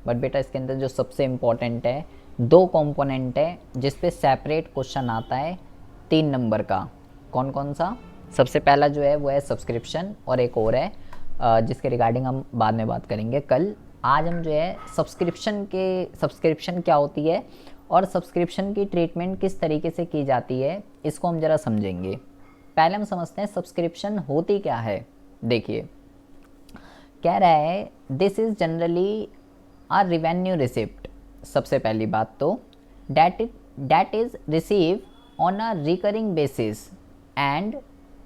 But बेटा इसके अंदर जो सबसे इम्पॉर्टेंट है, दो कंपोनेंट है जिस पे सेपरेट क्वेश्चन आता है 3 नंबर का। कौन कौन सा? सबसे पहला जो है वो है सब्सक्रिप्शन, और एक और है जिसके रिगार्डिंग हम बाद में बात करेंगे कल। आज हम जो है सब्सक्रिप्शन क्या होती है और सब्सक्रिप्शन की ट्रीटमेंट किस तरीके से की जाती है, इसको हम ज़रा समझेंगे। पहले हम समझते हैं सब्सक्रिप्शन होती क्या है। देखिए कह रहा है this is generally a revenue receipt. सबसे पहली बात तो that is received on a recurring basis and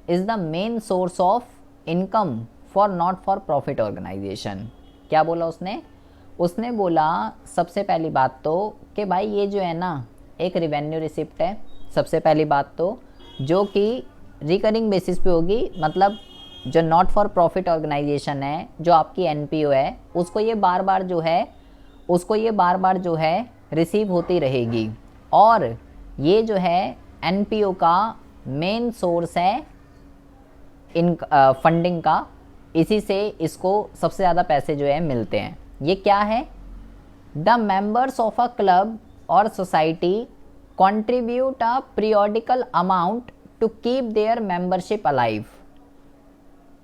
is the main source of income for not for profit organization। क्या बोला उसने? उसने बोला सबसे पहली बात तो कि भाई ये जो है ना एक रिवेन्यू रिसिप्ट है, सबसे पहली बात तो, जो कि रिकरिंग बेसिस पे होगी। मतलब जो नॉट फॉर प्रॉफिट ऑर्गेनाइजेशन है, जो आपकी एनपीओ है, उसको ये बार बार जो है रिसीव होती रहेगी। और ये जो है एनपीओ का मेन सोर्स है इन फंडिंग का, इसी से इसको सबसे ज़्यादा पैसे जो है मिलते हैं। ये क्या है? The members of a club और society contribute a periodical amount to keep their membership alive.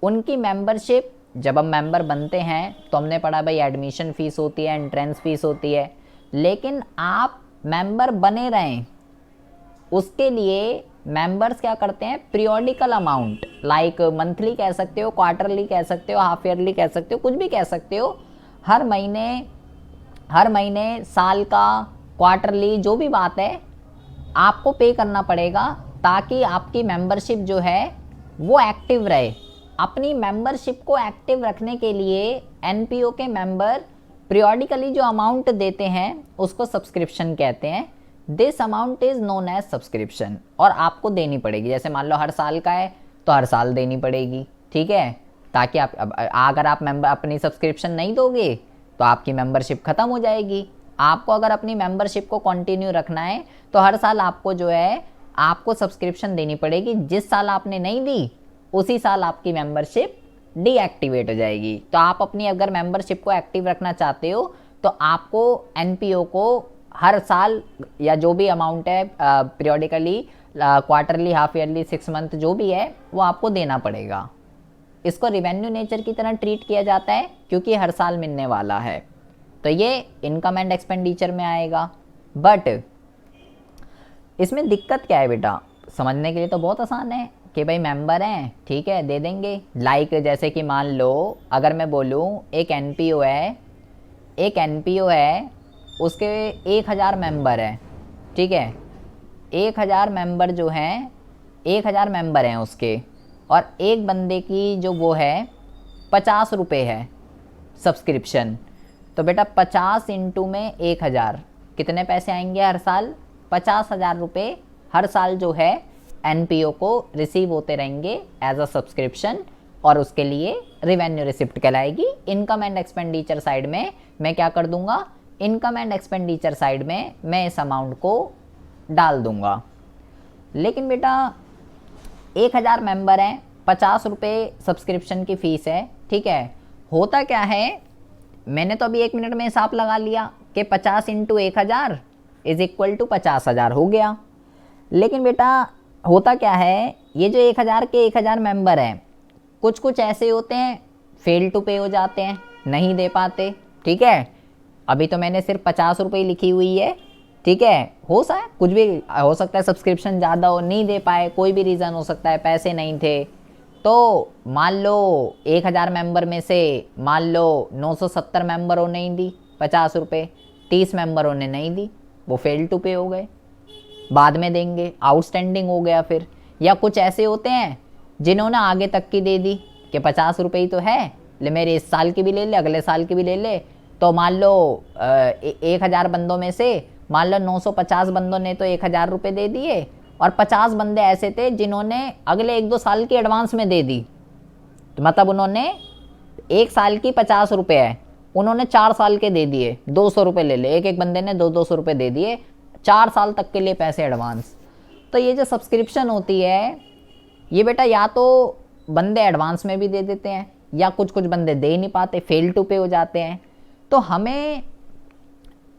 उनकी मेंबरशिप, जब हम मेंबर बनते हैं तो हमने पढ़ा भाई एडमिशन फ़ीस होती है, एंट्रेंस फ़ीस होती है, लेकिन आप मेंबर बने रहें उसके लिए मेंबर्स क्या करते हैं? पीरियोडिकल अमाउंट, लाइक मंथली कह सकते हो, क्वार्टरली कह सकते हो, हाफ ईयरली कह सकते हो, कुछ भी कह सकते हो। हर महीने साल का, क्वार्टरली, जो भी बात है, आपको पे करना पड़ेगा ताकि आपकी मेंबरशिप जो है वो एक्टिव रहे। अपनी मेंबरशिप को एक्टिव रखने के लिए एनपीओ के मेंबर पीरियोडिकली जो अमाउंट देते हैं उसको सब्सक्रिप्शन कहते हैं। This amount is known as subscription, और आपको देनी पड़ेगी। जैसे मान लो हर साल का है तो हर साल देनी पड़ेगी, ठीक है? ताकि अगर आप मेंबर अपनी सब्सक्रिप्शन नहीं दोगे तो आपकी मेंबरशिप ख़त्म हो जाएगी। आपको अगर अपनी मेंबरशिप को कंटिन्यू रखना है तो हर साल आपको जो है आपको सब्सक्रिप्शन देनी पड़ेगी। जिस साल आपने नहीं दी उसी साल आपकी मेंबरशिप डीएक्टिवेट हो जाएगी। तो आप अपनी अगर मेंबरशिप को एक्टिव रखना चाहते हो तो आपको एनपीओ को हर साल या जो भी अमाउंट है periodically, quarterly, half yearly, 6 month जो भी है वो आपको देना पड़ेगा। इसको रिवेन्यू नेचर की तरह ट्रीट किया जाता है क्योंकि हर साल मिलने वाला है। तो ये इनकम एंड एक्सपेंडिचर में आएगा। बट इसमें दिक्कत क्या है बेटा? समझने के लिए तो बहुत आसान है कि भाई मेंबर हैं, ठीक है, दे देंगे। लाइक जैसे कि मान लो अगर मैं बोलूँ एक एनपीओ है, उसके 1000 मेंबर हैं, ठीक है? 1000 मेंबर जो हैं, 1000 मेंबर हैं उसके, और एक बंदे की जो वो है 50 रुपये है सब्सक्रिप्शन। तो बेटा 50 इंटू में 1000 कितने पैसे आएंगे हर साल? 50,000 रुपये हर साल जो है एनपीओ को रिसीव होते रहेंगे एज अ सब्सक्रिप्शन, और उसके लिए रिवेन्यू रिसिप्ट कहलाएगी। इनकम एंड एक्सपेंडिचर साइड में मैं क्या कर दूंगा? इनकम एंड एक्सपेंडिचर साइड में मैं इस अमाउंट को डाल दूंगा। लेकिन बेटा 1000 मेंबर हैं, 50 रुपये सब्सक्रिप्शन की फ़ीस है, ठीक है? होता क्या है, मैंने तो अभी 1 मिनट में हिसाब लगा लिया कि 50 इंटू 1000 इज इक्वल टू 50,000 हो गया। लेकिन बेटा होता क्या है, ये जो 1000 के 1000 मेंबर हैं, कुछ ऐसे होते हैं फेल टू पे हो जाते हैं, नहीं दे पाते, ठीक है? अभी तो मैंने सिर्फ 50 रुपये लिखी हुई है, ठीक है? कुछ भी हो सकता है, सब्सक्रिप्शन ज़्यादा हो, नहीं दे पाए, कोई भी रीज़न हो सकता है, पैसे नहीं थे। तो मान लो 1000 मेंबर में से मान लो 970 मेंबरों ने दी 50 रुपये, 30 मेंबरों ने नहीं दी, वो फेल टू पे हो गए, बाद में देंगे, आउटस्टैंडिंग हो गया फिर। या कुछ ऐसे होते हैं जिन्होंने आगे तक की दे दी कि 50 रुपये ही तो है, ले मेरे इस साल की भी ले ले, अगले साल की भी ले ले। तो मान लो 1000 बंदों में से मान लो 950 बंदों ने तो 1000 रुपये दे दिए, और 50 बंदे ऐसे थे जिन्होंने अगले 1-2 साल की एडवांस में दे दी। तो मतलब उन्होंने 1 साल की 50 रुपये है, उन्होंने 4 साल के दे दिए, 200 रुपये ले ले, एक बंदे ने 200 रुपये दे दिए, 4 साल तक के लिए पैसे एडवांस। तो ये जो सब्सक्रिप्शन होती है ये बेटा या तो बंदे एडवांस में भी दे देते हैं, या कुछ बंदे दे ही नहीं पाते, फेल टू पे हो जाते हैं। तो हमें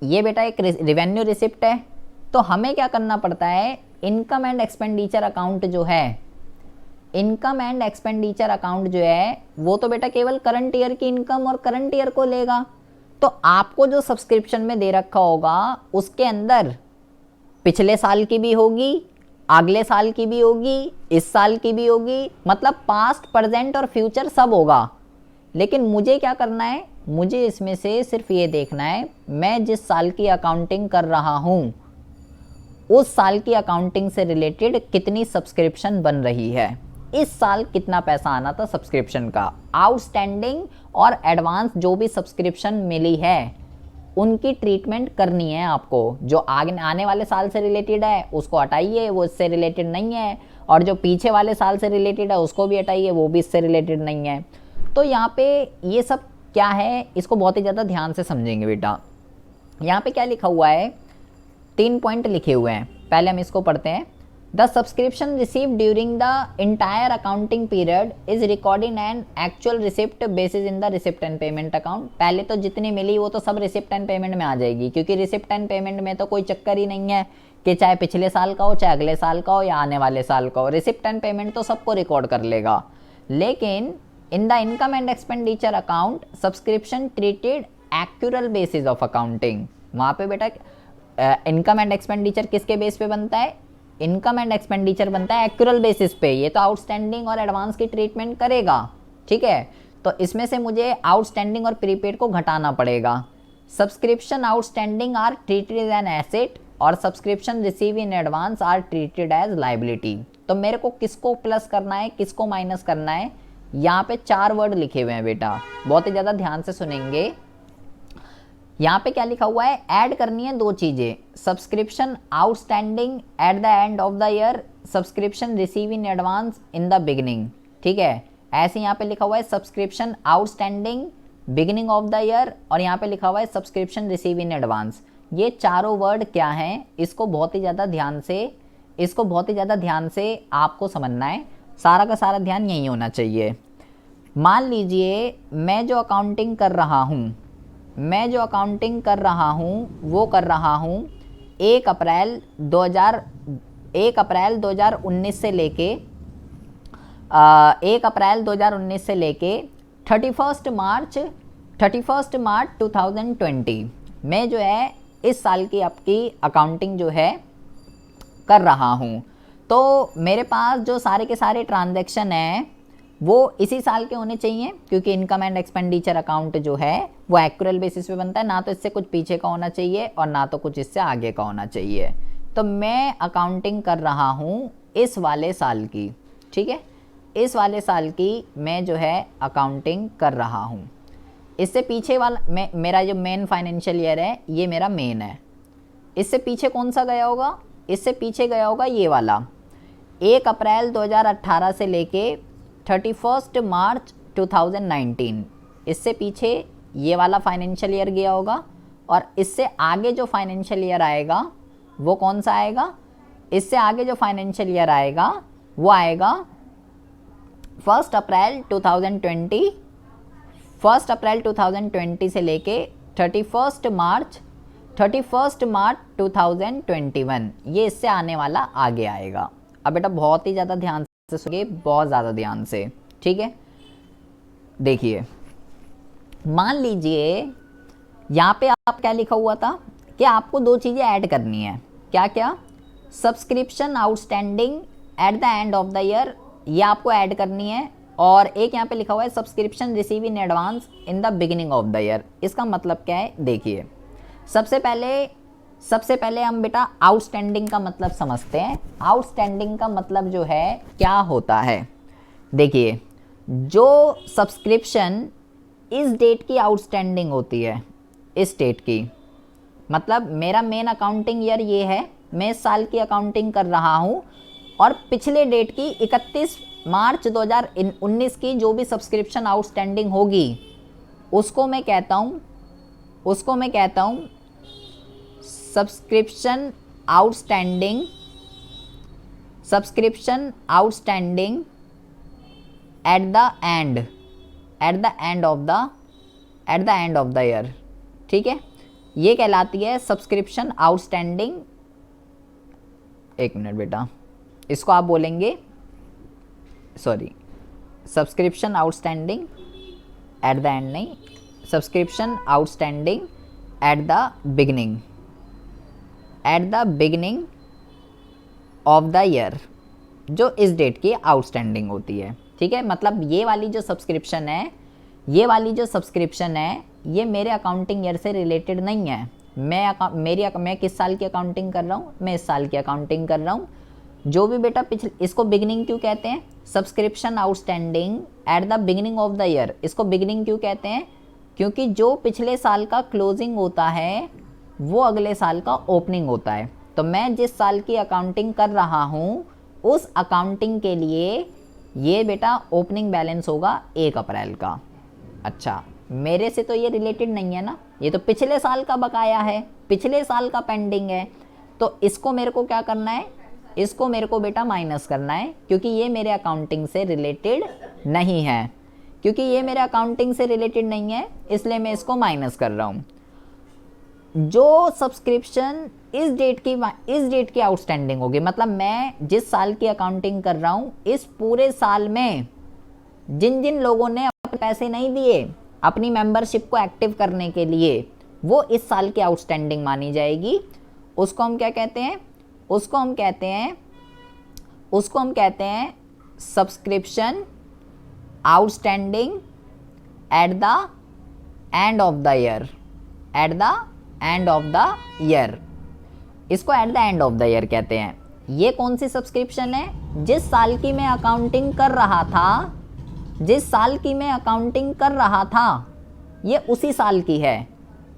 ये बेटा एक रेवेन्यू रिसिप्ट है। तो हमें क्या करना पड़ता है, इनकम एंड एक्सपेंडिचर अकाउंट जो है, इनकम एंड एक्सपेंडिचर अकाउंट जो है वो तो बेटा केवल करंट ईयर की इनकम और करंट ईयर को लेगा। तो आपको जो सब्सक्रिप्शन में दे रखा होगा उसके अंदर पिछले साल की भी होगी, अगले साल की भी होगी, इस साल की भी होगी, मतलब पास्ट, प्रेजेंट और फ्यूचर सब होगा। लेकिन मुझे क्या करना है, मुझे इसमें से सिर्फ ये देखना है मैं जिस साल की अकाउंटिंग कर रहा हूँ उस साल की अकाउंटिंग से रिलेटेड कितनी सब्सक्रिप्शन बन रही है, इस साल कितना पैसा आना था सब्सक्रिप्शन का, आउटस्टैंडिंग और एडवांस जो भी सब्सक्रिप्शन मिली है उनकी ट्रीटमेंट करनी है आपको। जो आगे आने वाले साल से रिलेटेड है उसको हटाइए, वो इससे रिलेटेड नहीं है, और जो पीछे वाले साल से रिलेटेड है उसको भी हटाइए, वो भी इससे रिलेटेड नहीं है। तो यहाँ पे ये सब क्या है, इसको बहुत ही ज़्यादा ध्यान से समझेंगे बेटा। यहाँ पे क्या लिखा हुआ है, 3 पॉइंट लिखे हुए हैं, पहले हम इसको पढ़ते हैं। The subscription receive during the entire accounting period is recording an actual receipt basis in the receipt and payment account. पहले तो जितनी मिली वो तो सब रिसिप्ट एंड पेमेंट में आ जाएगी, क्योंकि रिसिप्ट एंड पेमेंट में तो कोई चक्कर ही नहीं है कि चाहे पिछले साल का हो, चाहे अगले साल का हो, या आने वाले साल का हो, रिसिप्ट एंड पेमेंट तो सबको रिकॉर्ड कर लेगा। लेकिन in the income and expenditure account subscription treated accrual basis of accounting. वहाँ पे बेटा इनकम एंड एक्सपेंडिचर किसके बेस पे बनता है, इनकम एंड एक्सपेंडिचर बनता है एक्यूरल बेसिस पे। ये तो आउटस्टैंडिंग और एडवांस की ट्रीटमेंट करेगा, ठीक है। तो इसमें से मुझे आउटस्टैंडिंग और प्रीपेड को घटाना पड़ेगा। Subscription outstanding are treated as an asset और subscription receive in advance are treated as liability. तो मेरे को किसको प्लस करना है, किसको माइनस करना है, यहाँ पे 4 वर्ड लिखे हुए हैं बेटा, बहुत ही ज़्यादा ध्यान से सुनेंगे। यहाँ पे क्या लिखा हुआ है, ऐड करनी है 2 चीज़ें, subscription outstanding at the end of the year, subscription receive in advance in the beginning, ठीक है। ऐसे यहाँ पे लिखा हुआ है subscription outstanding beginning of the year, और यहाँ पे लिखा हुआ है सब्सक्रिप्शन रिसीव इन एडवांस। ये चारों वर्ड क्या हैं, इसको बहुत ही ज़्यादा ध्यान से आपको समझना है, सारा का सारा ध्यान यही होना चाहिए। मान लीजिए मैं जो अकाउंटिंग कर रहा हूँ वो कर रहा हूँ 1 अप्रैल 2019 से लेके 31 मार्च 2020 में जो है इस साल की आपकी अकाउंटिंग जो है कर रहा हूँ। तो मेरे पास जो सारे के सारे ट्रांजैक्शन हैं वो इसी साल के होने चाहिए, क्योंकि इनकम एंड एक्सपेंडिचर अकाउंट जो है वो एक्यूरल बेसिस पे बनता है, ना तो इससे कुछ पीछे का होना चाहिए और ना तो कुछ इससे आगे का होना चाहिए। तो मैं अकाउंटिंग कर रहा हूँ इस वाले साल की, ठीक है, इस वाले साल की मैं जो है अकाउंटिंग कर रहा हूँ। इससे पीछे वाला मेरा जो मेन फाइनेंशियल ईयर है ये मेरा मेन है। इससे पीछे कौन सा गया होगा, इससे पीछे गया होगा ये वाला 1 अप्रैल 2018 से लेके 31 मार्च 2019, इससे पीछे ये वाला फाइनेंशियल ईयर गया होगा। और इससे आगे जो फाइनेंशियल ईयर आएगा वो कौन सा आएगा, इससे आगे जो फाइनेंशियल ईयर आएगा वो आएगा 1 अप्रैल 2020 से लेके 31 मार्च 2021, ये इससे आने वाला आगे आएगा। अब बेटा बहुत ही ज़्यादा ध्यान से सुनिए, बहुत ज़्यादा ध्यान से, ठीक है। देखिए मान लीजिए यहाँ पे आप क्या लिखा हुआ था कि आपको 2 चीज़ें ऐड करनी है, क्या क्या, subscription outstanding at the end of the year, ये आपको ऐड करनी है, और एक यहाँ पे लिखा हुआ है subscription receive in advance in the beginning of the year. इसका मतलब क्या है, देखिए सबसे पहले हम बेटा आउटस्टैंडिंग का मतलब समझते हैं। आउटस्टैंडिंग का मतलब जो है क्या होता है, देखिए जो सब्सक्रिप्शन इस डेट की आउटस्टैंडिंग होती है, इस डेट की, मतलब मेरा मेन अकाउंटिंग ईयर ये है, मैं इस साल की अकाउंटिंग कर रहा हूँ, और पिछले डेट की 31 मार्च 2019 की जो भी सब्सक्रिप्शन आउटस्टैंडिंग होगी उसको मैं कहता हूँ subscription outstanding at the end of the year, ठीक है। ये कहलाती है सब्सक्रिप्शन आउटस्टैंडिंग। एक मिनट बेटा, इसको आप बोलेंगे, sorry, subscription outstanding at the end नहीं, subscription outstanding at the beginning, at the beginning of the year, जो इस डेट की आउटस्टैंडिंग होती है। ठीक है, मतलब ये वाली जो सब्सक्रिप्शन है, ये वाली जो सब्सक्रिप्शन है, ये मेरे अकाउंटिंग ईयर से रिलेटेड नहीं है। मैं किस साल की अकाउंटिंग कर रहा हूँ? मैं इस साल की अकाउंटिंग कर रहा हूँ। जो भी बेटा पिछले, इसको बिगनिंग क्यों कहते हैं? Subscription outstanding at the beginning of the year. इसको बिगनिंग क्यों कहते हैं? क्योंकि जो पिछले साल का क्लोजिंग होता है वो अगले साल का ओपनिंग होता है। तो मैं जिस साल की अकाउंटिंग कर रहा हूँ उस अकाउंटिंग के लिए ये बेटा ओपनिंग बैलेंस होगा 1 अप्रैल का। अच्छा, मेरे से तो ये रिलेटेड नहीं है ना, ये तो पिछले साल का बकाया है, पिछले साल का पेंडिंग है। तो इसको मेरे को क्या करना है? इसको मेरे को बेटा माइनस करना है, क्योंकि ये मेरे अकाउंटिंग से रिलेटेड नहीं है। क्योंकि ये मेरे अकाउंटिंग से रिलेटेड नहीं है इसलिए मैं इसको माइनस कर रहा हूँ। जो सब्सक्रिप्शन इस डेट की आउटस्टैंडिंग होगी, मतलब मैं जिस साल की अकाउंटिंग कर रहा हूँ इस पूरे साल में जिन जिन लोगों ने अपने पैसे नहीं दिए अपनी मेंबरशिप को एक्टिव करने के लिए, वो इस साल की आउटस्टैंडिंग मानी जाएगी। उसको हम क्या कहते हैं? उसको हम कहते हैं subscription outstanding at the end of the year, at the end of the year. इसको at the end of the year कहते हैं। ये कौन सी सब्सक्रिप्शन है? जिस साल की मैं अकाउंटिंग कर रहा था, जिस साल की मैं अकाउंटिंग कर रहा था ये उसी साल की है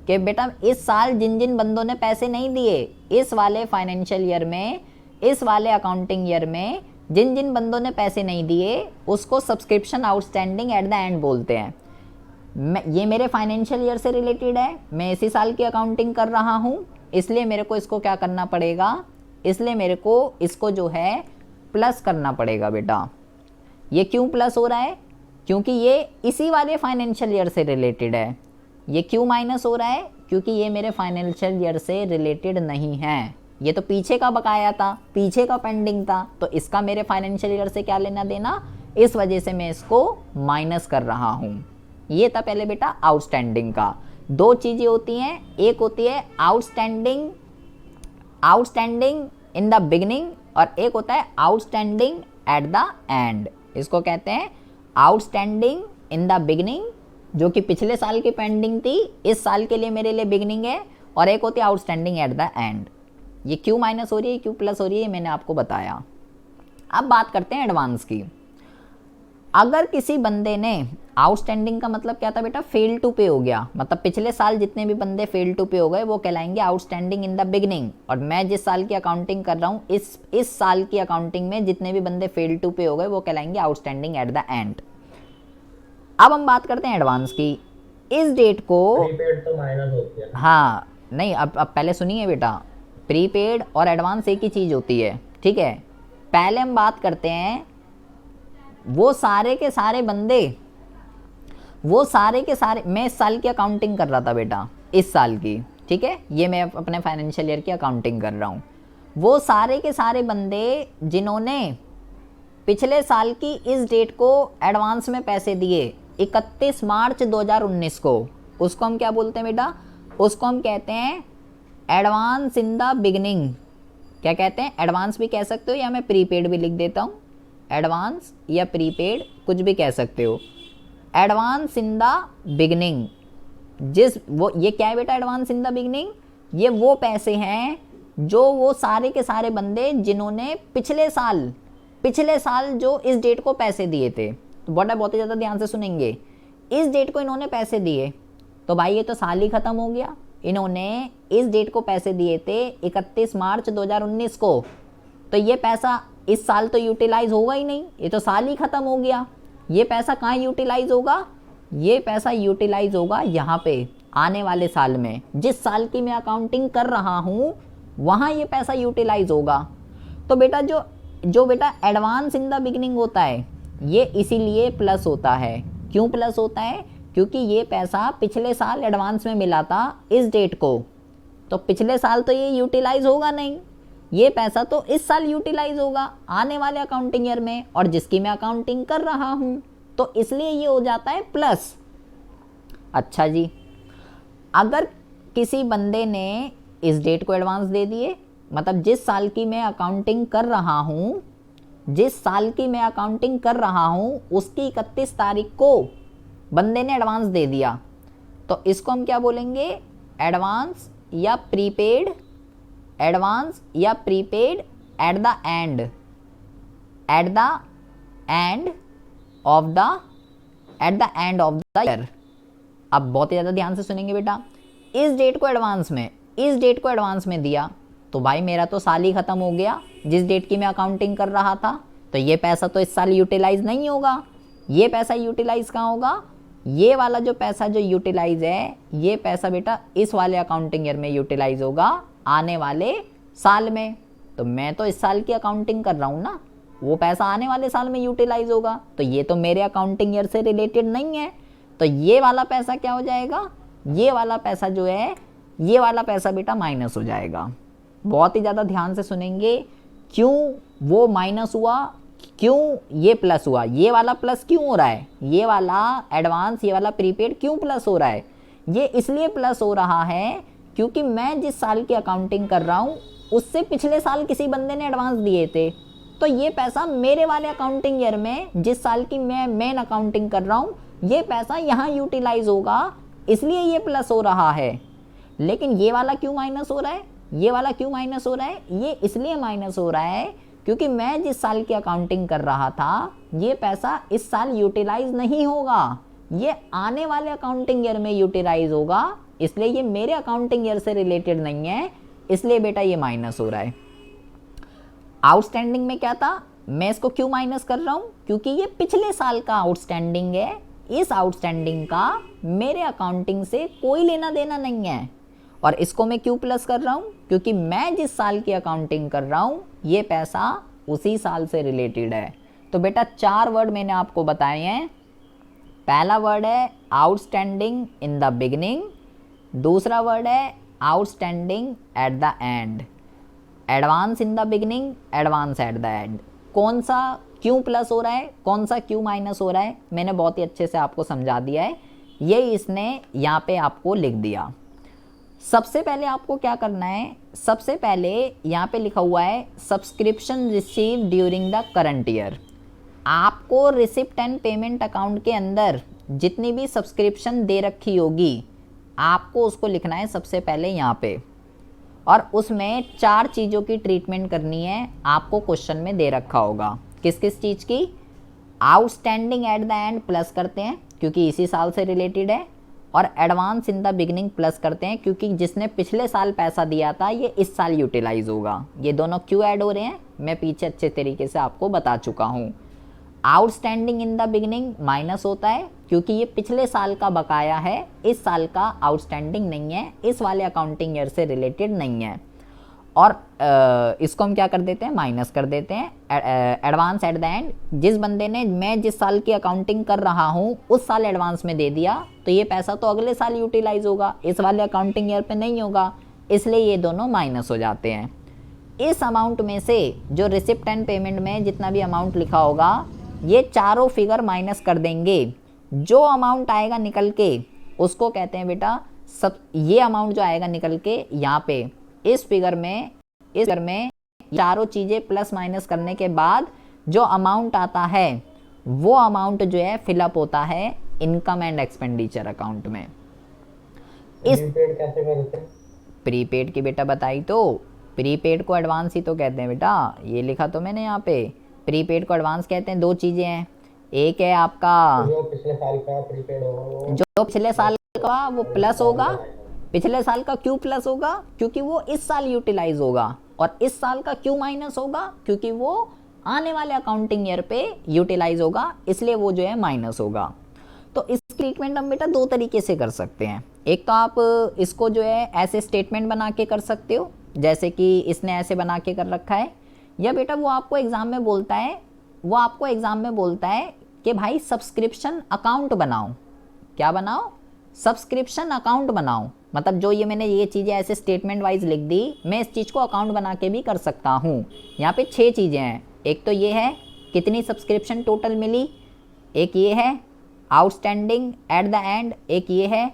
कि बेटा इस साल जिन जिन बंदों ने पैसे नहीं दिए, इस वाले फाइनेंशियल ईयर में, इस वाले अकाउंटिंग ईयर में जिन जिन बंदों ने पैसे नहीं दिए उसको subscription outstanding at the and बोलते हैं। ये मेरे फाइनेंशियल ईयर से रिलेटेड है, मैं इसी साल की अकाउंटिंग कर रहा हूँ, इसलिए मेरे को इसको क्या करना पड़ेगा? इसलिए मेरे को इसको जो है प्लस करना पड़ेगा बेटा। ये क्यों प्लस हो रहा है? क्योंकि ये इसी वाले फाइनेंशियल ईयर से रिलेटेड है। ये क्यों माइनस हो रहा है? क्योंकि ये मेरे फाइनेंशियल ईयर से रिलेटेड नहीं है, ये तो पीछे का बकाया था, पीछे का पेंडिंग था, तो इसका मेरे फाइनेंशियल ईयर से क्या लेना देना, इस वजह से मैं इसको माइनस कर रहा हूँ। ये था पहले बेटा आउटस्टैंडिंग का। दो चीज़ें होती हैं, एक होती है आउटस्टैंडिंग इन द बिगनिंग और एक होता है आउटस्टैंडिंग एट द एंड। इसको कहते हैं आउटस्टैंडिंग इन द बिगनिंग, जो कि पिछले साल की पेंडिंग थी, इस साल के लिए मेरे लिए बिगनिंग है, और एक होती है आउटस्टैंडिंग एट द एंड। ये क्यों माइनस हो रही है, क्यों प्लस हो रही है, मैंने आपको बताया। अब बात करते हैं एडवांस की। अगर किसी बंदे ने, आउटस्टैंडिंग का मतलब क्या था बेटा, फेल टू पे हो गया, मतलब पिछले साल जितने भी बंदे फेल टू पे हो गए वो कहलाएंगे आउटस्टैंडिंग इन द बिगनिंग। और मैं जिस साल की अकाउंटिंग कर रहा हूँ इस साल की अकाउंटिंग में जितने भी बंदे फेल टू पे हो गए वो कहलाएंगे आउटस्टैंडिंग एट द एंड। अब हम बात करते हैं एडवांस की। इस डेट को प्रीपेड तो माइनस होती है। हाँ नहीं, अब पहले सुनिए बेटा, प्रीपेड और एडवांस एक ही चीज़ होती है, ठीक है। पहले हम बात करते हैं वो सारे के सारे बंदे, मैं इस साल की अकाउंटिंग कर रहा था बेटा, इस साल की, ठीक है, ये मैं अपने फाइनेंशियल ईयर की अकाउंटिंग कर रहा हूँ। वो सारे के सारे बंदे जिन्होंने पिछले साल की इस डेट को एडवांस में पैसे दिए 31 मार्च 2019 को, उसको हम क्या बोलते हैं बेटा, उसको हम कहते हैं एडवांस इन द बिगनिंग। क्या कहते हैं? एडवांस भी कह सकते हो या मैं प्रीपेड भी लिख देता हूँ, एडवांस या प्रीपेड कुछ भी कह सकते हो। एडवांस इन द बिगनिंग, ये क्या है बेटा एडवांस इन द बिगनिंग? ये वो पैसे हैं जो वो सारे के सारे बंदे जिन्होंने पिछले साल जो इस डेट को पैसे दिए थे, तो बहुत ही ज़्यादा ध्यान से सुनेंगे, इस डेट को इन्होंने पैसे दिए, तो भाई ये तो साल ही ख़त्म हो गया। इन्होंने इस डेट को पैसे दिए थे 31 मार्च 2019 को, तो ये पैसा इस साल तो यूटिलाइज होगा ही नहीं, ये तो साल ही ख़त्म हो गया। ये पैसा कहाँ यूटिलाइज होगा? ये पैसा यूटिलाइज होगा यहाँ पे आने वाले साल में, जिस साल की मैं अकाउंटिंग कर रहा हूँ वहाँ ये पैसा यूटिलाइज होगा। तो बेटा जो बेटा एडवांस इन द बिगिनिंग होता है ये इसीलिए प्लस होता है। क्यों प्लस होता है? क्योंकि ये पैसा पिछले साल एडवांस में मिला था इस डेट को, तो पिछले साल तो ये यूटिलाइज होगा नहीं, ये पैसा तो इस साल यूटिलाइज होगा आने वाले अकाउंटिंग ईयर में, और जिसकी मैं अकाउंटिंग कर रहा हूँ, तो इसलिए ये हो जाता है प्लस। अच्छा जी, अगर किसी बंदे ने इस डेट को एडवांस दे दिए, मतलब जिस साल की मैं अकाउंटिंग कर रहा हूँ, जिस साल की मैं अकाउंटिंग कर रहा हूँ उसकी 31 तारीख को बंदे ने एडवांस दे दिया, तो इसको हम क्या बोलेंगे, एडवांस या प्रीपेड, एडवांस या prepaid eight the and, eight the end of the, eight the end of the year. अब बहुत ही ज़्यादा ध्यान से सुनेंगे बेटा, इस डेट को एडवांस में, इस डेट को एडवांस में दिया, तो भाई मेरा तो साल ही ख़त्म हो गया जिस डेट की मैं अकाउंटिंग कर रहा था, तो ये पैसा तो इस साल यूटिलाइज नहीं होगा। ये पैसा यूटिलाइज कहाँ होगा, ये वाला जो पैसा जो यूटिलाइज है, ये पैसा बेटा इस वाले अकाउंटिंग ईयर में यूटिलाइज होगा आने वाले साल में। तो मैं तो इस साल की अकाउंटिंग कर रहा हूँ ना, वो पैसा आने वाले साल में यूटिलाइज होगा, तो ये तो मेरे अकाउंटिंग ईयर से रिलेटेड नहीं है, तो ये वाला पैसा क्या हो जाएगा, ये वाला पैसा जो है, ये वाला पैसा बेटा माइनस हो जाएगा। बहुत ही ज़्यादा ध्यान से सुनेंगे, क्यों वो माइनस हुआ, क्यों ये प्लस हुआ, ये वाला प्लस क्यों हो रहा है, ये वाला एडवांस, ये वाला प्रीपेड क्यों प्लस हो रहा है, ये इसलिए प्लस हो रहा है क्योंकि मैं जिस साल की अकाउंटिंग कर रहा हूँ उससे पिछले साल किसी बंदे ने एडवांस दिए थे, तो ये पैसा मेरे वाले अकाउंटिंग ईयर में, जिस साल की मैं मेन अकाउंटिंग कर रहा हूँ, ये पैसा यहाँ यूटिलाइज होगा, इसलिए ये प्लस हो रहा है। लेकिन ये वाला क्यों माइनस हो रहा है, ये वाला क्यों माइनस हो रहा है, ये इसलिए माइनस हो रहा है क्योंकि मैं जिस साल की अकाउंटिंग कर रहा था, ये पैसा इस साल यूटिलाइज नहीं होगा, ये आने वाले अकाउंटिंग ईयर में यूटिलाइज होगा, इसलिए ये मेरे अकाउंटिंग ईयर से रिलेटेड नहीं है, इसलिए बेटा ये माइनस हो रहा है। आउटस्टैंडिंग में क्या था, मैं इसको क्यों माइनस कर रहा हूँ, क्योंकि ये पिछले साल का आउटस्टैंडिंग है, इस आउटस्टैंडिंग का मेरे अकाउंटिंग से कोई लेना देना नहीं है। और इसको मैं क्यों प्लस कर रहा हूँ, क्योंकि मैं जिस साल की अकाउंटिंग कर रहा हूँ ये पैसा उसी साल से रिलेटेड है। तो बेटा 4 वर्ड मैंने आपको बताए हैं। पहला वर्ड है आउटस्टैंडिंग इन द बिगिनिंग, दूसरा वर्ड है outstanding at the and, advance in the beginning, advance at the and. कौन सा क्यों प्लस हो रहा है, कौन सा क्यों माइनस हो रहा है, मैंने बहुत ही अच्छे से आपको समझा दिया है, ये इसने यहाँ पे आपको लिख दिया। सबसे पहले आपको क्या करना है, सबसे पहले यहाँ पे लिखा हुआ है subscription receive during the current year. आपको रिसिप्ट एंड पेमेंट अकाउंट के अंदर जितनी भी सब्सक्रिप्शन दे रखी होगी, आपको उसको लिखना है सबसे पहले यहाँ पे, और उसमें 4 चीज़ों की ट्रीटमेंट करनी है। आपको क्वेश्चन में दे रखा होगा किस किस चीज़ की, outstanding at the and plus करते हैं क्योंकि इसी साल से रिलेटेड है, और advance in the beginning plus करते हैं क्योंकि जिसने पिछले साल पैसा दिया था ये इस साल यूटिलाइज होगा। ये दोनों क्यों ऐड हो रहे हैं मैं पीछे अच्छे तरीके से आपको बता चुका हूँ। Outstanding in the beginning minus होता है क्योंकि ये पिछले साल का बकाया है, इस साल का आउटस्टैंडिंग नहीं है, इस वाले अकाउंटिंग ईयर से रिलेटेड नहीं है। और इसको हम क्या कर देते हैं, माइनस कर देते हैं एडवांस एट द एंड। जिस बंदे ने मैं जिस साल की अकाउंटिंग कर रहा हूँ उस साल एडवांस में दे दिया, तो ये पैसा तो अगले साल यूटिलाइज होगा, इस वाले अकाउंटिंग ईयर पे नहीं होगा, इसलिए ये दोनों माइनस हो जाते हैं। इस अमाउंट में से जो रिसिप्ट एंड पेमेंट में जितना भी अमाउंट लिखा होगा ये चारों फिगर माइनस कर देंगे। जो अमाउंट आएगा निकल के उसको कहते हैं बेटा सब, ये अमाउंट जो आएगा निकल के यहाँ पे इस फिगर में चारों चीज़ें प्लस माइनस करने के बाद जो अमाउंट आता है वो अमाउंट जो है फिलअप होता है इनकम एंड एक्सपेंडिचर अकाउंट में। इस प्रीपेड कैसे करते हैं? प्रीपेड की बेटा बताई तो, प्रीपेड को एडवांस ही तो कहते हैं बेटा, ये लिखा तो मैंने यहाँ पे। प्रीपेड को एडवांस कहते हैं, 2 चीज़ें हैं, एक है आपका जो पिछले साल का प्रीपेड होगा वो, जो पिछले साल का वो प्लस होगा। पिछले साल का क्यों प्लस होगा, क्योंकि वो इस साल यूटिलाइज होगा, और इस साल का क्यों माइनस होगा, क्योंकि वो आने वाले अकाउंटिंग ईयर पे यूटिलाइज होगा, इसलिए वो जो है माइनस होगा। तो इस ट्रीटमेंट हम बेटा 2 तरीके से कर सकते हैं। एक तो आप इसको जो है ऐसे स्टेटमेंट बना के कर सकते हो, जैसे कि इसने ऐसे बना के कर रखा है, या बेटा वो आपको एग्जाम में बोलता है कि भाई सब्सक्रिप्शन अकाउंट बनाओ। क्या बनाओ, सब्सक्रिप्शन अकाउंट बनाओ। मतलब जो ये मैंने ये चीज़ें ऐसे स्टेटमेंट वाइज लिख दी, मैं इस चीज़ को अकाउंट बना के भी कर सकता हूँ। यहाँ पे 6 चीज़ें हैं। एक तो ये है कितनी सब्सक्रिप्शन टोटल मिली, एक ये है आउटस्टैंडिंग एट द एंड, एक ये है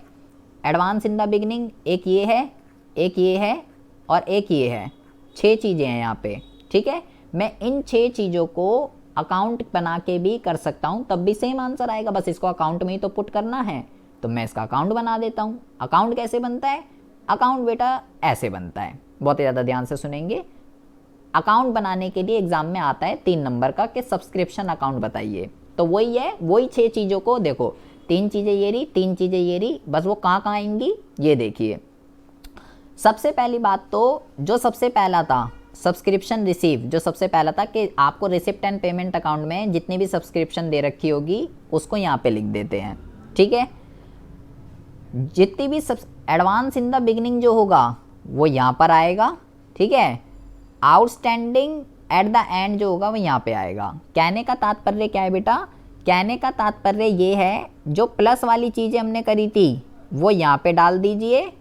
एडवांस इन द बिगनिंग, एक ये है, एक ये है और एक ये है। 6 चीज़ें हैं यहाँ पे, ठीक है। मैं इन 6 चीज़ों को अकाउंट बना के भी कर सकता हूँ, तब भी सेम आंसर आएगा, बस इसको अकाउंट में ही तो पुट करना है। तो मैं इसका अकाउंट बना देता हूँ। अकाउंट कैसे बनता है, अकाउंट बेटा ऐसे बनता है, बहुत ही ज़्यादा ध्यान से सुनेंगे। अकाउंट बनाने के लिए एग्जाम में आता है 3 नंबर का कि सब्सक्रिप्शन अकाउंट बताइए। तो वही है, वही 6 चीज़ों को देखो, 3 चीज़ें ये रही, 3 चीज़ें ये रही, बस वो कहाँ कहाँ आएंगी ये देखिए। सबसे पहली बात तो जो सबसे पहला था सब्सक्रिप्शन रिसीव, जो सबसे पहला था कि आपको रिसिप्ट एंड पेमेंट अकाउंट में जितनी भी सब्सक्रिप्शन दे रखी होगी उसको यहाँ पे लिख देते हैं, ठीक है। जितनी भी एडवांस इन द बिगनिंग जो होगा वो यहाँ पर आएगा, ठीक है। आउटस्टैंडिंग एट द एंड जो होगा वो यहाँ पे आएगा। कहने का तात्पर्य क्या है बेटा, कहने का तात्पर्य ये है जो प्लस वाली चीज़ें हमने करी थी वो यहाँ पे डाल दीजिए,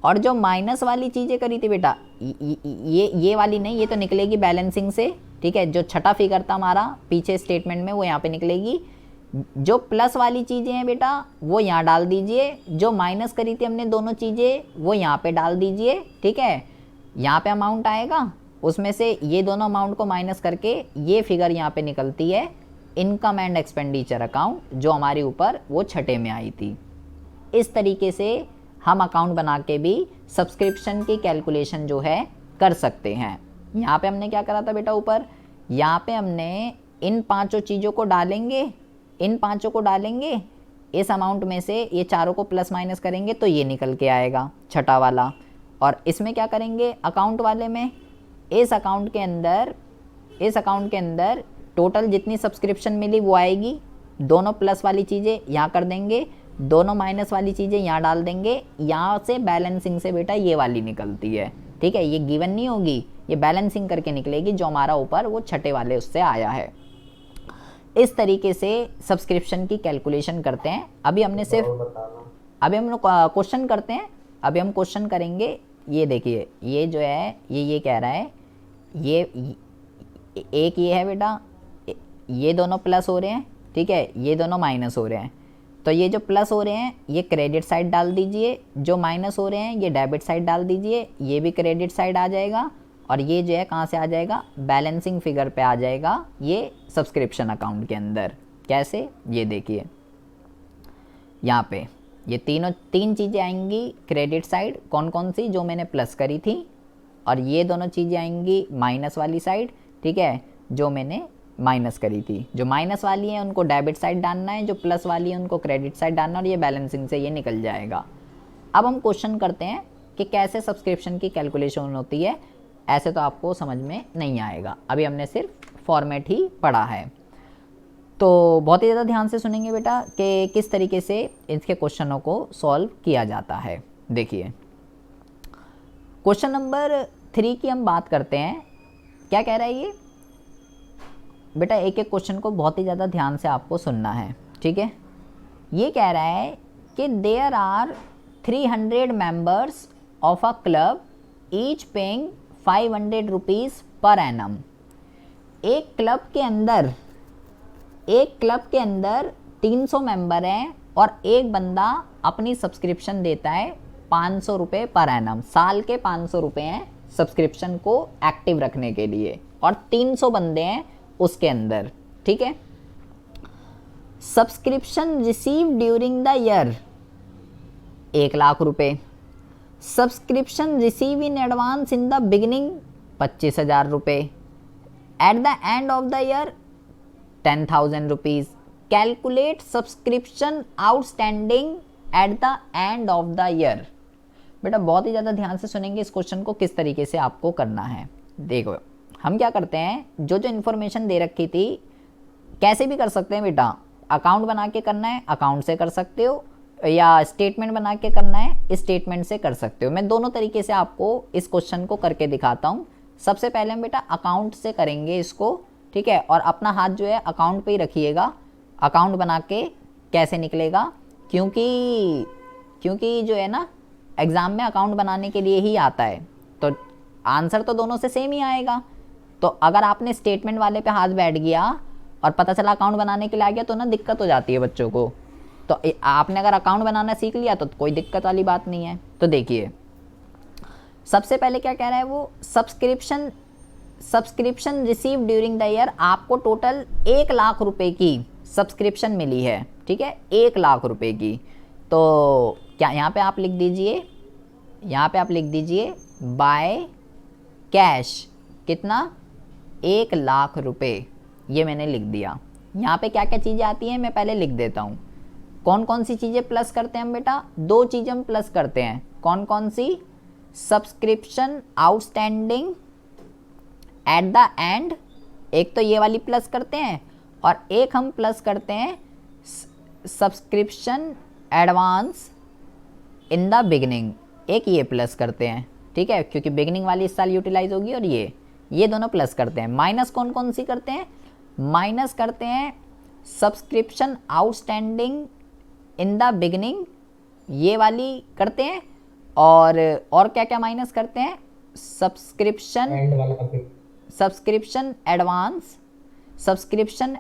और जो माइनस वाली चीज़ें करी थी बेटा ये वाली नहीं, ये तो निकलेगी बैलेंसिंग से, ठीक है। जो छठा फिगर था हमारा पीछे स्टेटमेंट में वो यहाँ पे निकलेगी। जो प्लस वाली चीज़ें हैं बेटा वो यहाँ डाल दीजिए, जो माइनस करी थी हमने दोनों चीज़ें वो यहाँ पे डाल दीजिए, ठीक है। यहाँ पे अमाउंट आएगा, उसमें से ये दोनों अमाउंट को माइनस करके ये फिगर यहाँ पे निकलती है इनकम एंड एक्सपेंडिचर अकाउंट, जो हमारे ऊपर वो छठे में आई थी। इस तरीके से हम अकाउंट बना के भी सब्सक्रिप्शन की कैलकुलेशन जो है कर सकते हैं। यहाँ पे हमने क्या करा था बेटा, ऊपर यहाँ पे हमने इन 5 चीज़ों को डालेंगे, इन 5 को डालेंगे इस अमाउंट में से, ये चारों को प्लस माइनस करेंगे तो ये निकल के आएगा छठा वाला। और इसमें क्या करेंगे अकाउंट वाले में, इस अकाउंट के अंदर टोटल जितनी सब्सक्रिप्शन मिली वो आएगी, दोनों प्लस वाली चीज़ें यहाँ कर देंगे, दोनों माइनस वाली चीज़ें यहाँ डाल देंगे। यहाँ से बैलेंसिंग से बेटा ये वाली निकलती है, ठीक है। ये गिवन नहीं होगी, ये बैलेंसिंग करके निकलेगी जो हमारा ऊपर वो छठे वाले उससे आया है। इस तरीके से सब्सक्रिप्शन की कैलकुलेशन करते हैं। अभी हमने सिर्फ अभी हम लोग क्वेश्चन करते हैं, अभी हम क्वेश्चन करेंगे। ये देखिए ये जो है ये कह रहा है ये एक ये है बेटा, ये दोनों प्लस हो रहे हैं, ठीक है, ये दोनों माइनस हो रहे हैं। तो ये जो प्लस हो रहे हैं ये क्रेडिट साइड डाल दीजिए, जो माइनस हो रहे हैं ये डेबिट साइड डाल दीजिए, ये भी क्रेडिट साइड आ जाएगा, और ये जो है कहाँ से आ जाएगा, बैलेंसिंग फिगर पे आ जाएगा, ये सब्सक्रिप्शन अकाउंट के अंदर। कैसे, ये देखिए यहाँ पे ये तीन चीज़ें आएंगी क्रेडिट साइड, कौन कौन सी, जो मैंने प्लस करी थी, और ये दोनों चीज़ें आएंगी माइनस वाली साइड, ठीक है, जो मैंने माइनस करी थी। जो माइनस वाली है उनको डेबिट साइड डालना है, जो प्लस वाली है उनको क्रेडिट साइड डालना, और ये बैलेंसिंग से ये निकल जाएगा। अब हम क्वेश्चन करते हैं कि कैसे सब्सक्रिप्शन की कैलकुलेशन होती है। ऐसे तो आपको समझ में नहीं आएगा, अभी हमने सिर्फ फॉर्मेट ही पढ़ा है। तो बहुत ही ज़्यादा ध्यान से सुनेंगे बेटा कि किस तरीके से इसके क्वेश्चनों को सॉल्व किया जाता है। देखिए क्वेश्चन नंबर 3 की हम बात करते हैं। क्या कह रहा है ये बेटा, एक एक क्वेश्चन को बहुत ही ज़्यादा ध्यान से आपको सुनना है, ठीक है। ये कह रहा है कि there are 300 members of a club each paying 500 rupees per annum. एक क्लब के अंदर 300 मेंबर हैं और एक बंदा अपनी सब्सक्रिप्शन देता है 500 रुपये पर एनम। साल के 500 रुपये हैं सब्सक्रिप्शन को एक्टिव रखने के लिए, और 300 बंदे हैं उसके अंदर, ठीक है। Subscription receive during the year 1 lakh रुपए। Subscription receive in advance in the beginning 25,000 रुपये। At the end of the year 10,000 rupees. Calculate subscription outstanding at the end of the year. बेटा बहुत ही ज़्यादा ध्यान से सुनेंगे इस क्वेश्चन को किस तरीके से आपको करना है। देखो हम क्या करते हैं, जो इन्फॉर्मेशन दे रखी थी कैसे भी कर सकते हैं बेटा। अकाउंट बना के करना है अकाउंट से कर सकते हो, या स्टेटमेंट बना के करना है स्टेटमेंट से कर सकते हो। मैं दोनों तरीके से आपको इस क्वेश्चन को करके दिखाता हूँ। सबसे पहले हम बेटा अकाउंट से करेंगे इसको, ठीक है, और अपना हाथ जो है अकाउंट पे ही रखिएगा। अकाउंट बना के कैसे निकलेगा, क्योंकि क्योंकि जो है ना एग्ज़ाम में अकाउंट बनाने के लिए ही आता है, तो आंसर तो दोनों से सेम ही आएगा। तो अगर आपने स्टेटमेंट वाले पे हाथ बैठ गया और पता चला अकाउंट बनाने के लिए आ गया तो ना दिक्कत हो जाती है बच्चों को। तो आपने अगर अकाउंट बनाना सीख लिया तो कोई दिक्कत वाली बात नहीं है। तो देखिए सबसे पहले क्या कह रहा है वो, subscription receive during the year, आपको टोटल 1 लाख रुपए की सब्सक्रिप्शन मिली है, ठीक है, 1 लाख रुपए की। तो क्या यहाँ पे आप लिख दीजिए, यहाँ पे आप लिख दीजिए बाय कैश कितना, 1 लाख रुपए, ये मैंने लिख दिया। यहाँ पे क्या क्या चीज़ें आती हैं मैं पहले लिख देता हूँ। कौन कौन सी चीज़ें प्लस करते हैं हम बेटा, 2 चीज़ें हम प्लस करते हैं। कौन कौन सी, subscription outstanding at the end, एक तो ये वाली प्लस करते हैं, और एक हम प्लस करते हैं subscription advance in the beginning, एक ये प्लस करते हैं, ठीक है, क्योंकि बिगनिंग वाली इस साल यूटिलाइज होगी, और ये दोनों प्लस करते हैं। माइनस कौन कौन सी करते हैं, माइनस करते हैं subscription outstanding in the beginning, ये वाली करते हैं, और क्या क्या माइनस करते हैं, subscription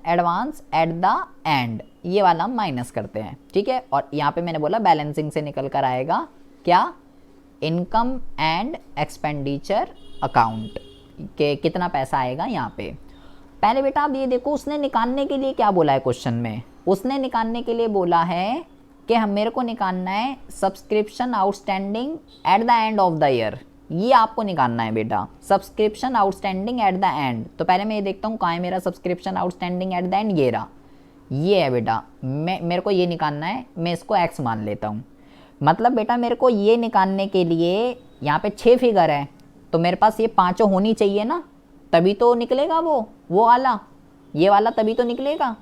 advance at the end, ये वाला हम माइनस करते हैं, ठीक है। और यहाँ पे मैंने बोला बैलेंसिंग से निकल कर आएगा क्या, इनकम एंड एक्सपेंडिचर अकाउंट के कितना पैसा आएगा यहाँ पे। पहले बेटा आप ये देखो उसने निकालने के लिए क्या बोला है क्वेश्चन में, उसने निकालने के लिए बोला है कि हम मेरे को निकालना है subscription outstanding at the end of the year, ये आपको निकालना है बेटा, subscription outstanding at the and. तो पहले मैं ये देखता हूँ कहाँ है मेरा subscription outstanding at the end, ये रहा, ये है बेटा, मेरे को ये निकालना है, मैं इसको x मान लेता हूँ। मतलब बेटा मेरे को ये निकालने के लिए यहाँ पे 6 फिगर है, तो मेरे पास ये 5 होनी चाहिए ना, तभी तो निकलेगा वो वाला, ये वाला तभी तो निकलेगा,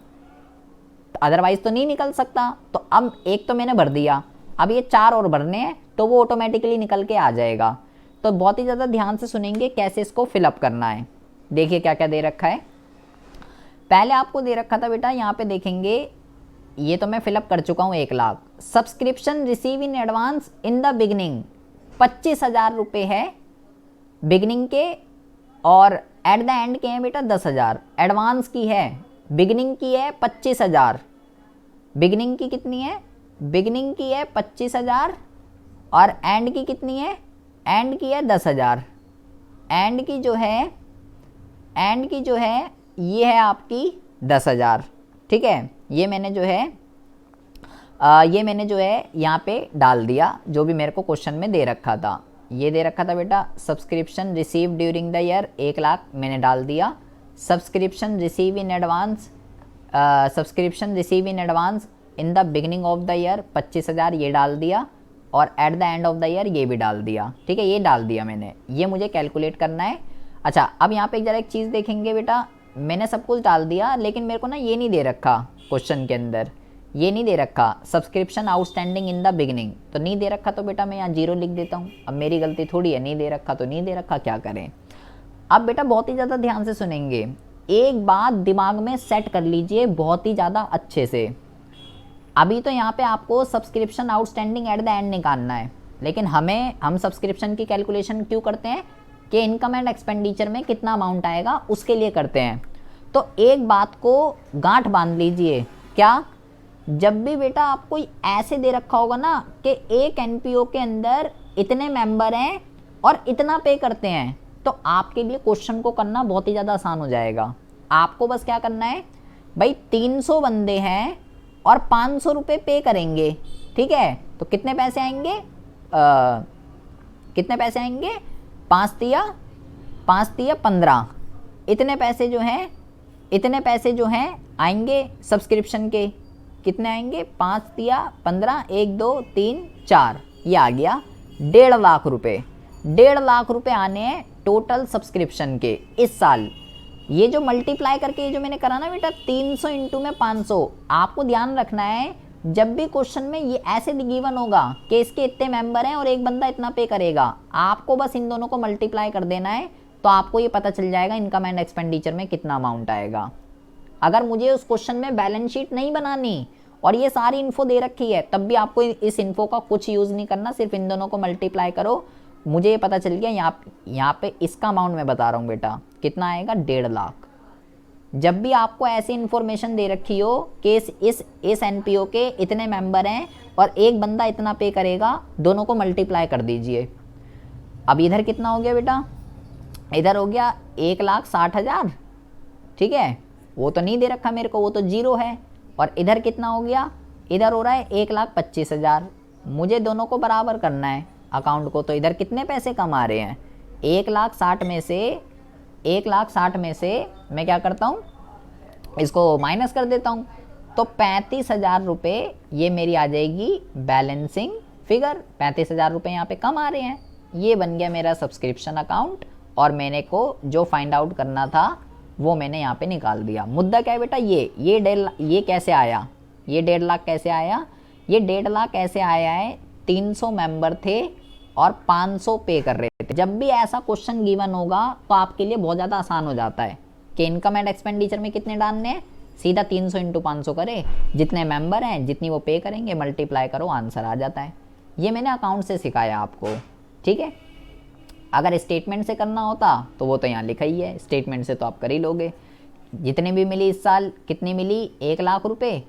अदरवाइज तो नहीं निकल सकता। तो अब एक तो मैंने भर दिया, अब ये 4 और भरने हैं, तो वो ऑटोमेटिकली निकल के आ जाएगा। तो बहुत ही ज़्यादा ध्यान से सुनेंगे कैसे इसको फिलअप करना है। देखिए क्या क्या दे रखा है, पहले आपको दे रखा था बेटा, यहाँ पे देखेंगे, ये तो मैं फिलअप कर चुका हूँ 1 lakh. Subscription receive in advance in the beginning 25,000 रुपये है बिगनिंग के, और एट द एंड के हैं बेटा 10,000। एडवांस की है, बिगनिंग की है 25,000, बिगनिंग की कितनी है, बिगनिंग की है 25,000, और एंड की कितनी है, एंड की है 10,000। एंड की जो है ये है आपकी 10,000, ठीक है। ये मैंने जो है यहाँ पे डाल दिया, जो भी मेरे को क्वेश्चन में दे रखा था। ये दे रखा था बेटा subscription receive during the year 1 lakh, मैंने डाल दिया। Subscription receive in advance in the beginning of the year 25,000, ये डाल दिया, और eight the end of the year ये भी डाल दिया, ठीक है, ये डाल दिया मैंने। ये मुझे कैलकुलेट करना है। अच्छा अब यहाँ पे एक चीज़ देखेंगे बेटा, मैंने सब कुछ डाल दिया, लेकिन मेरे को ना ये नहीं दे रखा क्वेश्चन के अंदर, ये नहीं दे रखा subscription outstanding in the beginning, तो नहीं दे रखा तो बेटा मैं यहाँ 0 लिख देता हूँ। अब मेरी गलती थोड़ी है, नहीं दे रखा तो नहीं दे रखा, क्या करें। अब बेटा बहुत ही ज़्यादा ध्यान से सुनेंगे, एक बात दिमाग में सेट कर लीजिए बहुत ही ज़्यादा अच्छे से। अभी तो यहाँ पे आपको subscription outstanding at the and निकालना है, लेकिन हम सब्सक्रिप्शन की कैलकुलेशन क्यों करते हैं कि इनकम एंड एक्सपेंडिचर में कितना अमाउंट आएगा उसके लिए करते हैं। तो एक बात को गांठ बांध लीजिए, क्या, जब भी बेटा आपको ऐसे दे रखा होगा ना कि एक एनपीओ के अंदर इतने मेंबर हैं और इतना पे करते हैं, तो आपके लिए क्वेश्चन को करना बहुत ही ज़्यादा आसान हो जाएगा। आपको बस क्या करना है भाई, 300 बंदे हैं और 500 रुपये पे करेंगे, ठीक है, तो कितने पैसे आएंगे, कितने पैसे आएंगे, 5 तिया 15, इतने पैसे जो हैं आएंगे सब्सक्रिप्शन के, कितने आएंगे, 5 तिया 15, 1 2 3 4, ये आ गया 1.5 लाख रुपए। 1.5 लाख रुपए आने हैं टोटल सब्सक्रिप्शन के इस साल। ये जो मल्टीप्लाई करके ये जो मैंने करा ना बेटा 300 इंटू में 500, आपको ध्यान रखना है जब भी क्वेश्चन में ये ऐसे गिवन होगा कि इसके इतने मेंबर हैं और एक बंदा इतना पे करेगा, आपको बस इन दोनों को मल्टीप्लाई कर देना है, तो आपको ये पता चल जाएगा इनकम एंड एक्सपेंडिचर में कितना अमाउंट आएगा। अगर मुझे उस क्वेश्चन में बैलेंस शीट नहीं बनानी और ये सारी इन्फो दे रखी है, तब भी आपको इस इन्फो का कुछ यूज़ नहीं करना, सिर्फ इन दोनों को मल्टीप्लाई करो। मुझे ये पता चल गया यहाँ पे इसका अमाउंट मैं बता रहा हूँ बेटा, कितना आएगा, 1.5 लाख। जब भी आपको ऐसी इन्फॉर्मेशन दे रखी हो कि इस एनपीओ के इतने मेंबर हैं और एक बंदा इतना पे करेगा, दोनों को मल्टीप्लाई कर दीजिए। अब इधर कितना हो गया बेटा, इधर हो गया 1,60,000, ठीक है, वो तो नहीं दे रखा मेरे को, वो तो 0 है। और इधर कितना हो गया, इधर हो रहा है 1,25,000। मुझे दोनों को बराबर करना है अकाउंट को, तो इधर कितने पैसे कम आ रहे हैं, 1,60,000 में से मैं क्या करता हूँ, इसको माइनस कर देता हूँ, तो 35,000 रुपये ये मेरी आ जाएगी बैलेंसिंग फिगर। 35,000 रुपये यहाँ पे कम आ रहे हैं, ये बन गया मेरा सब्सक्रिप्शन अकाउंट। और मैंने को जो फाइंड आउट करना था वो मैंने यहाँ पे निकाल दिया। मुद्दा क्या है बेटा, ये कैसे आया, ये 1.5 लाख कैसे आया, ये 1.5 लाख ऐसे आया है, 300 मेंबर थे और 500 पे कर रहे थे। जब भी ऐसा क्वेश्चन गिवन होगा तो आपके लिए बहुत ज़्यादा आसान हो जाता है कि इनकम एंड एक्सपेंडिचर में कितने डालने हैं, सीधा 300 इंटू 500 करे, जितने मेंबर हैं जितनी वो पे करेंगे मल्टीप्लाई करो, आंसर आ जाता है। ये मैंने अकाउंट से सिखाया आपको, ठीक है। अगर स्टेटमेंट से करना होता तो वो तो यहाँ लिखा ही है, स्टेटमेंट से तो आप कर ही लोगे। जितने भी मिली इस साल, कितनी मिली, 1 लाख रुपये।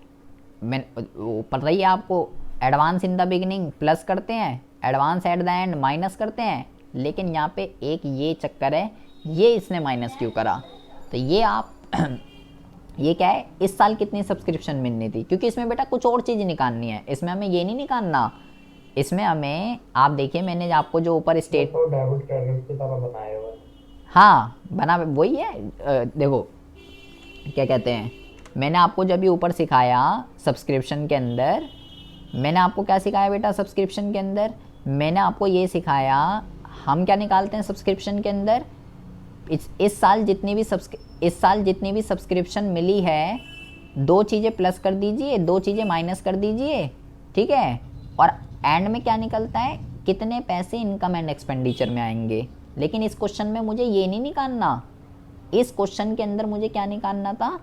मैं पता ही है आपको, advance in the beginning plus करते हैं, advance at the and minus करते हैं, लेकिन यहाँ पे एक ये चक्कर है, ये इसने माइनस क्यों करा, तो ये आप ये क्या है, इस साल कितनी सब्सक्रिप्शन मिलनी थी, क्योंकि इसमें बेटा कुछ और चीज़ निकालनी है, इसमें हमें ये नहीं निकालना, इसमें हमें, आप देखिए मैंने आपको जो ऊपर स्टेट तो डेबिट क्रेडिट की तरह बनाए हुए, हाँ बना वही है। देखो क्या कहते हैं, मैंने आपको जब भी ऊपर सिखाया सब्सक्रिप्शन के अंदर, मैंने आपको क्या सिखाया बेटा, सब्सक्रिप्शन के अंदर मैंने आपको ये सिखाया, हम क्या निकालते हैं सब्सक्रिप्शन के अंदर, इस साल जितनी भी सब्सक्रिप्शन मिली है, 2 चीज़ें प्लस कर दीजिए, 2 चीज़ें माइनस कर दीजिए, ठीक है। और एंड में क्या निकलता है, कितने पैसे इनकम एंड एक्सपेंडिचर में आएंगे। लेकिन इस क्वेश्चन में मुझे ये नहीं निकालना, इस क्वेश्चन के अंदर मुझे क्या निकालना था,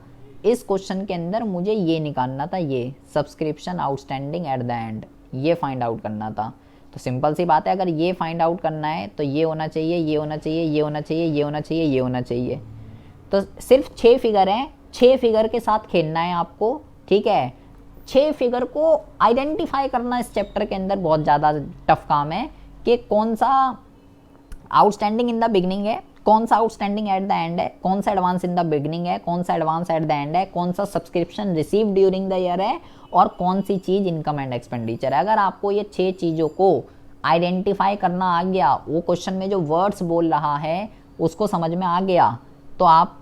इस क्वेश्चन के अंदर मुझे ये निकालना था, ये subscription outstanding at the end, ये फाइंड आउट करना था। तो सिंपल सी बात है, अगर ये फाइंड आउट करना है तो ये होना चाहिए, ये होना चाहिए, ये होना चाहिए, ये होना चाहिए, ये होना चाहिए। तो सिर्फ 6 फिगर हैं, 6 फिगर के साथ खेलना है आपको, ठीक है। 6 फिगर को आइडेंटिफाई करना इस चैप्टर के अंदर बहुत ज़्यादा टफ काम है कि कौन सा आउटस्टैंडिंग इन द बिगनिंग है, कौन सा आउटस्टैंडिंग एट द एंड है, कौन सा एडवांस इन द बिगनिंग है, कौन सा एडवांस एट द एंड है, कौन सा subscription receive during the year है, और कौन सी चीज़ इनकम एंड एक्सपेंडिचर है। अगर आपको ये 6 चीज़ों को आइडेंटिफाई करना आ गया, वो क्वेश्चन में जो वर्ड्स बोल रहा है उसको समझ में आ गया, तो आप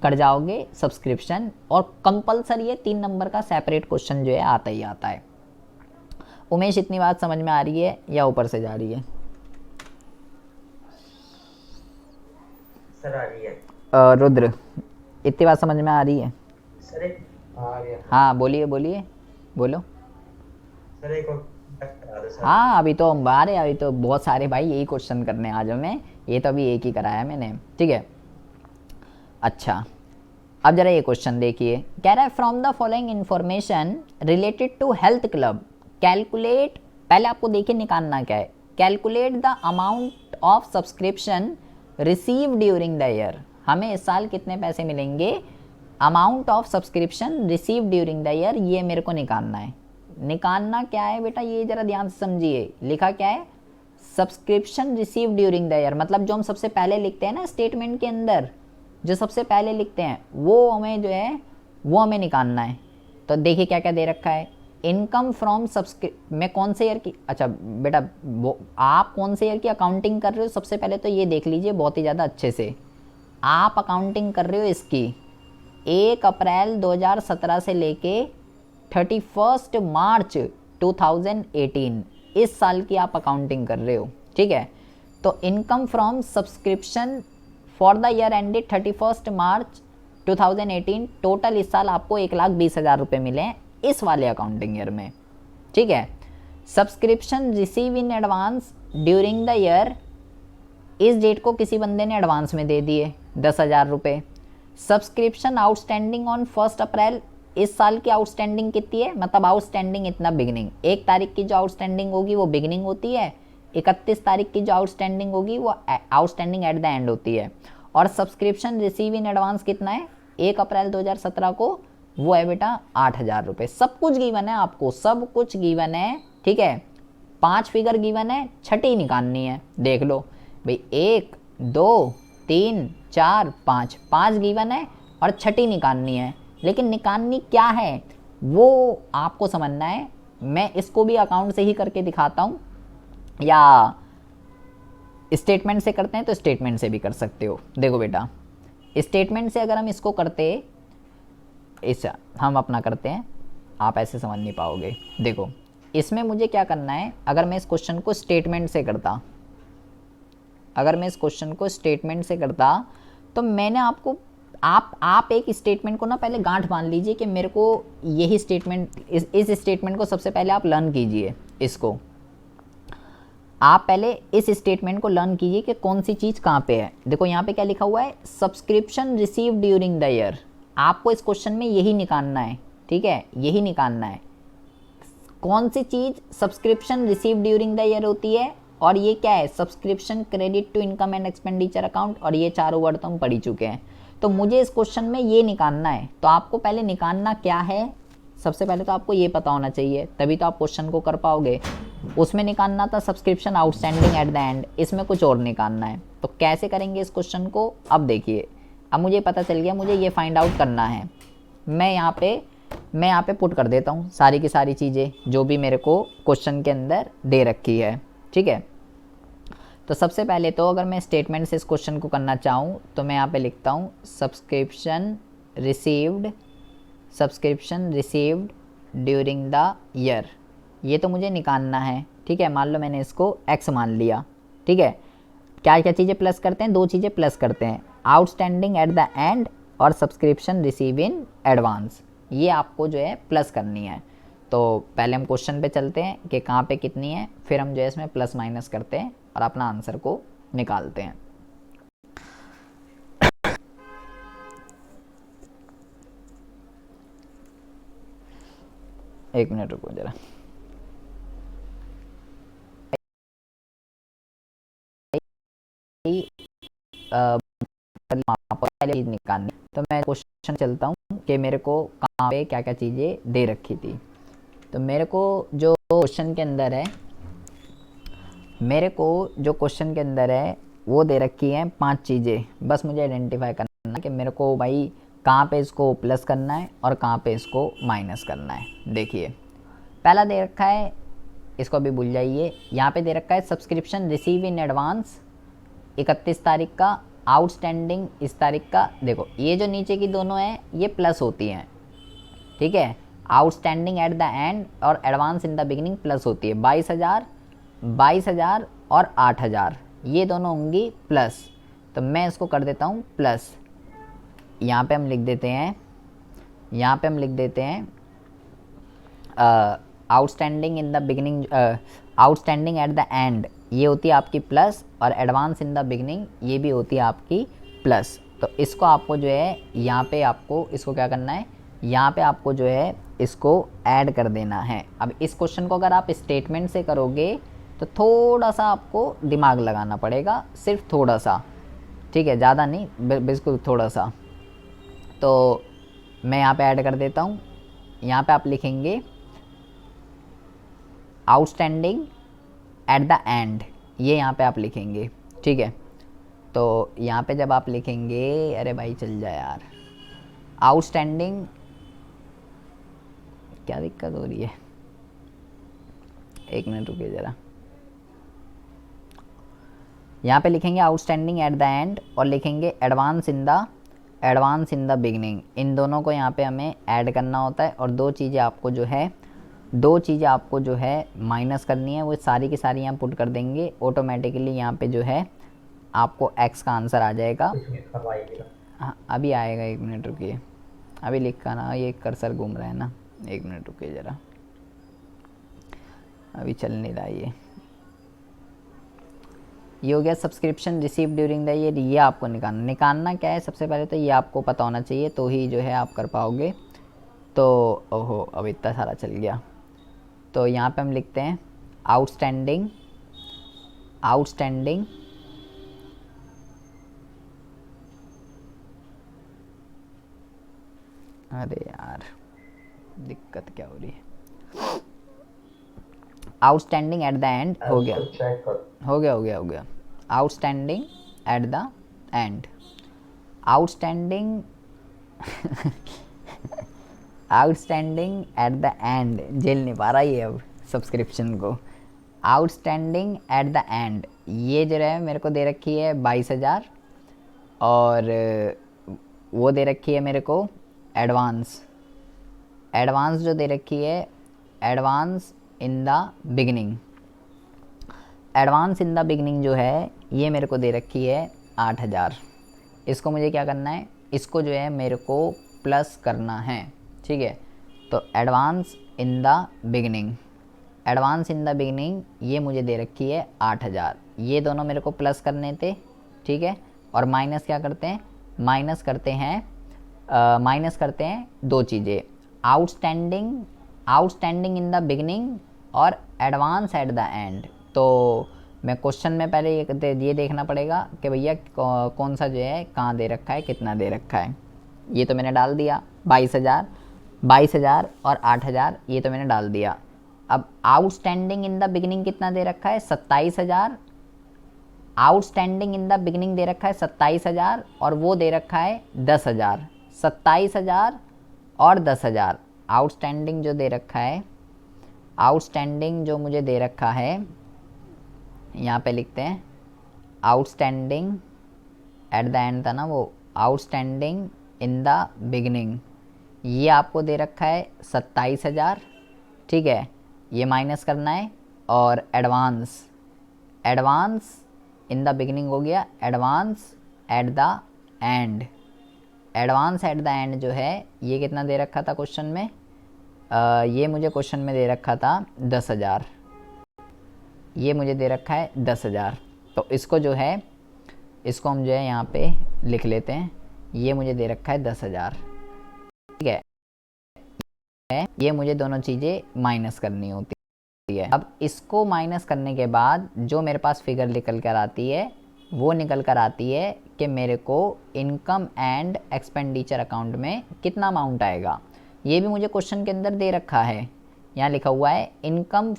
कर जाओगे सब्सक्रिप्शन। और कंपलसरी ये 3 नंबर का सेपरेट क्वेश्चन जो है आता ही आता है। उमेश, इतनी बात समझ में आ रही है या ऊपर से जा रही है? सर आ रही है। रुद्र, इतनी बात समझ में आ रही है? सर आ रही है। हाँ बोलिए बोलिए, बोलो। सर एक और करा दो सर। हाँ अभी तो बारे, अभी तो बहुत सारे भाई यही क्वेश्चन करने आज हमें, ये तो अभी एक ही कराया मैंने, ठीक है। अच्छा अब जरा ये क्वेश्चन देखिए, कह रहा है from the following information related to health club calculate, पहले आपको देखिए निकालना क्या है, calculate the amount of subscription receive during the year. हमें इस साल कितने पैसे मिलेंगे, amount of subscription receive during the year, ये मेरे को निकालना है। निकालना क्या है बेटा, ये ज़रा ध्यान से समझिए, लिखा क्या है, subscription receive during the year, मतलब जो हम सबसे पहले लिखते हैं ना स्टेटमेंट के अंदर, जो सबसे पहले लिखते हैं वो हमें जो है वो हमें निकालना है। तो देखिए क्या क्या दे रखा है, इनकम फ्रॉम मैं कौन से ईयर की, अच्छा बेटा वो आप कौन से ईयर की अकाउंटिंग कर रहे हो, सबसे पहले तो ये देख लीजिए बहुत ही ज़्यादा अच्छे से। आप अकाउंटिंग कर रहे हो इसकी 1 अप्रैल 2017 से लेके 31 मार्च 2018, इस साल की आप अकाउंटिंग कर रहे हो, ठीक है। तो income from subscription for the year ended 31 March 2018, total इस साल आपको 1,20,000 रुपये मिले हैं इस वाले अकाउंटिंग ईयर में, ठीक है। Subscription receive in advance during the year, इस डेट को किसी बंदे ने एडवांस में दे दिए 10,000 रुपये। सब्सक्रिप्शन आउटस्टैंडिंग ऑन 1 अप्रैल इस साल की आउटस्टैंडिंग कितनी है, मतलब आउटस्टैंडिंग इतना बिगनिंग, 1 तारीख की जो आउटस्टैंडिंग होगी वो बिगनिंग होती है, 31 तारीख की जो आउटस्टैंडिंग होगी वो आउटस्टैंडिंग एट द एंड होती है। और सब्सक्रिप्शन रिसीव इन एडवांस कितना है 1 अप्रैल 2017 को, वो है बेटा 8,000 रुपये। सब कुछ गिवन है आपको, सब कुछ गिवन है, ठीक है। 5 फिगर गिवन है, छठी निकालनी है। देख लो भाई, 1 2 3 4 5, 5 गिवन है और छठी निकालनी है। लेकिन निकालनी क्या है वो आपको समझना है। मैं इसको भी अकाउंट से ही करके दिखाता हूँ, या स्टेटमेंट से करते हैं तो स्टेटमेंट से भी कर सकते हो। देखो बेटा, स्टेटमेंट से अगर हम इसको करते, इस हम अपना करते हैं, आप ऐसे समझ नहीं पाओगे। देखो इसमें मुझे क्या करना है, अगर मैं इस क्वेश्चन को स्टेटमेंट से करता, अगर मैं इस क्वेश्चन को स्टेटमेंट से करता तो मैंने आपको, आप एक स्टेटमेंट को ना पहले गांठ बांध लीजिए कि मेरे को यही स्टेटमेंट, इस स्टेटमेंट को सबसे पहले आप लर्न कीजिए। इसको आप पहले इस स्टेटमेंट को लर्न कीजिए कि कौन सी चीज़ कहाँ पे है। देखो यहाँ पे क्या लिखा हुआ है, subscription receive during the year. आपको इस क्वेश्चन में यही निकालना है, ठीक है, यही निकालना है कौन सी चीज़ subscription receive during the year होती है, और ये क्या है, subscription credit to income and expenditure account, और ये चारों वर्ड तो हम पढ़ चुके हैं। तो मुझे इस क्वेश्चन में ये निकालना है। तो आपको पहले निकालना क्या है, सबसे पहले तो आपको ये पता होना चाहिए, तभी तो आप क्वेश्चन को कर पाओगे। उसमें निकालना था subscription outstanding at the and, इसमें कुछ और निकालना है। तो कैसे करेंगे इस क्वेश्चन को, अब देखिए, अब मुझे पता चल गया, मुझे ये फाइंड आउट करना है। मैं यहाँ पे पुट कर देता हूँ सारी की सारी चीज़ें जो भी मेरे को क्वेश्चन के अंदर दे रखी है, ठीक है। तो सबसे पहले तो अगर मैं स्टेटमेंट से इस क्वेश्चन को करना चाहूँ तो मैं यहाँ पे लिखता हूँ subscription received during the year. ये तो मुझे निकालना है, ठीक है। मान लो मैंने इसको x मान लिया, ठीक है। क्या क्या चीज़ें प्लस करते हैं, 2 चीज़ें प्लस करते हैं, आउटस्टैंडिंग एट द एंड और सब्सक्रिप्शन रिसीव इन एडवांस। ये आपको जो है प्लस करनी है। तो पहले हम क्वेश्चन पे चलते हैं कि कहाँ पे कितनी है, फिर हम जो है इसमें प्लस माइनस करते हैं और अपना आंसर को निकालते हैं। एक मिनट रुको जरा, पहले चीज़ निकालनी। तो मैं क्वेश्चन चलता हूँ कि मेरे को कहाँ पे क्या क्या चीज़ें दे रखी थी। तो मेरे को जो क्वेश्चन के अंदर है, वो दे रखी हैं 5 चीज़ें। बस मुझे आइडेंटिफाई करना है कि मेरे को भाई कहाँ पे इसको प्लस करना है और कहाँ पे इसको माइनस करना है। देखिए पहला दे रखा है, इसको भी भूल जाइए, यहाँ पे दे रखा है सब्सक्रिप्शन रिसीव इन एडवांस 31 तारीख का, आउटस्टैंडिंग इस तारीख का। देखो ये जो नीचे की दोनों हैं ये प्लस होती हैं, ठीक है। आउटस्टैंडिंग एट द एंड और advance in the beginning plus होती है। 22,000 और 8,000 ये दोनों होंगी प्लस। तो मैं इसको कर देता हूँ प्लस। यहाँ पे हम लिख देते हैं outstanding in the beginning, outstanding at the end ये होती है आपकी प्लस, और एडवांस इन द बिगिनिंग ये भी होती है आपकी प्लस। तो इसको आपको जो है यहाँ पे आपको इसको क्या करना है, यहाँ पे आपको जो है इसको ऐड कर देना है। अब इस क्वेश्चन को अगर आप स्टेटमेंट से करोगे तो थोड़ा सा आपको दिमाग लगाना पड़ेगा, सिर्फ थोड़ा सा, ठीक है, ज़्यादा नहीं, बिल्कुल थोड़ा सा। तो मैं यहाँ पे ऐड कर देता हूँ। यहाँ पे आप लिखेंगे आउटस्टैंडिंग एट द एंड, ये यहाँ पे आप लिखेंगे, ठीक है। तो यहाँ पे जब आप लिखेंगे, अरे भाई चल जाए यार, आउटस्टैंडिंग, क्या दिक्कत हो रही है, एक मिनट रुकिए ज़रा। यहाँ पे लिखेंगे आउटस्टैंडिंग एट द एंड और लिखेंगे एडवांस इन द बिगिनिंग। इन दोनों को यहाँ पे हमें ऐड करना होता है, और 2 चीज़ें आपको जो है माइनस करनी है, वो सारी की सारी यहाँ पुट कर देंगे। ऑटोमेटिकली यहाँ पे जो है आपको x का आंसर आ जाएगा। हाँ अभी आएगा, 1 मिनट रुकिए, अभी लिखा ना, ये कर्सर घूम रहा है ना, 1 मिनट रुकिए ज़रा, अभी चल नहीं रहा ये हो गया subscription receive during the year. ये आपको निकालना क्या है, सबसे पहले तो ये आपको पता होना चाहिए, तो ही जो है आप कर पाओगे। तो ओहो अब इतना सारा चल गया। तो यहाँ पे हम लिखते हैं आउटस्टैंडिंग, आउटस्टैंडिंग अरे यार दिक्कत क्या हो रही है। आउटस्टैंडिंग एट द एंड हो गया, चेक कर। हो गया outstanding at the and, outstanding outstanding at the and, झेल नहीं पा रहा ये अब सब्सक्रिप्शन को। आउटस्टैंडिंग एट द एंड ये जो है मेरे को दे रखी है 22,000 और वो दे रखी है मेरे को एडवांस, एडवांस जो दे रखी है advance in the beginning, advance in the beginning जो है ये मेरे को दे रखी है 8,000। इसको मुझे क्या करना है, इसको जो है मेरे को प्लस करना है, ठीक है। तो advance in the beginning, advance in the beginning ये मुझे दे रखी है 8,000, ये दोनों मेरे को प्लस करने थे, ठीक है। और माइनस क्या करते हैं, माइनस करते हैं माइनस करते हैं दो चीज़ें, outstanding, outstanding in the beginning और एडवांस एट द एंड। तो मैं क्वेश्चन में पहले ये देखना पड़ेगा कि भैया कौन सा जो है कहाँ दे रखा है, कितना दे रखा है। ये तो मैंने डाल दिया 22,000 और 8,000 ये तो मैंने डाल दिया। अब आउटस्टैंडिंग इन द बिगनिंग कितना दे रखा है 27,000, आउटस्टैंडिंग इन द बिगनिंग दे रखा है 27,000 और वो दे रखा है 10,000, 27,000 और 10,000। आउटस्टैंडिंग जो दे रखा है, आउटस्टैंडिंग जो मुझे दे रखा है यहाँ पे लिखते हैं आउटस्टैंडिंग एट द एंड था ना वो, आउटस्टैंडिंग इन द बिगनिंग ये आपको दे रखा है 27,000, ठीक है। ये माइनस करना है और advance, advance in the beginning हो गया advance at the and, advance at the and जो है ये कितना दे रखा था क्वेश्चन में, ये मुझे क्वेश्चन में दे रखा था 10,000, ये मुझे दे रखा है 10,000। तो इसको जो है इसको हम जो है यहाँ पे लिख लेते हैं, ये मुझे दे रखा है 10,000, ठीक है। ये मुझे दोनों चीज़ें माइनस करनी होती है। अब इसको माइनस करने के बाद जो मेरे पास फिगर निकल कर आती है वो निकल कर आती है कि मेरे को इनकम एंड एक्सपेंडिचर अकाउंट में कितना अमाउंट आएगा। ये भी मुझे क्वेश्चन के अंदर दे रखा है, यहाँ लिखा हुआ है income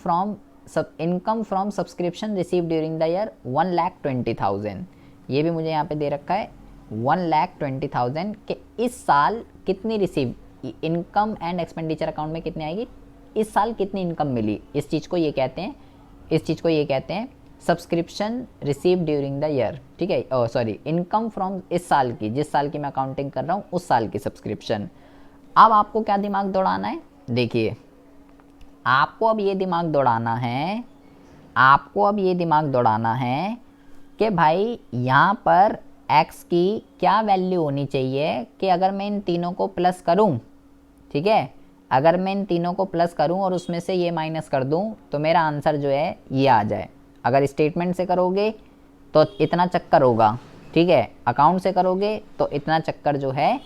from subscription receive during the year 1,20,000। ये भी मुझे यहाँ पे दे रखा है 1,20,000 कि इस साल कितनी receive income and expenditure account में कितनी आएगी, इस साल कितनी इनकम मिली। इस चीज़ को ये कहते हैं, इस चीज़ को ये कहते हैं subscription receive during the year, ठीक है। सॉरी इनकम फ्रॉम इस साल की, जिस साल की मैं अकाउंटिंग कर रहा हूँ उस साल की सब्सक्रिप्शन। अब आपको क्या दिमाग दौड़ाना है, देखिए आपको अब ये दिमाग दौड़ाना है, आपको अब ये दिमाग दौड़ाना है कि भाई यहाँ पर x की क्या वैल्यू होनी चाहिए कि अगर मैं इन तीनों को प्लस करूँ, ठीक है, अगर मैं इन तीनों को प्लस करूँ और उसमें से ये माइनस कर दूँ तो मेरा आंसर जो है ये आ जाए। अगर स्टेटमेंट से करोगे तो इतना चक्कर होगा, ठीक है, अकाउंट से करोगे तो इतना चक्कर जो है,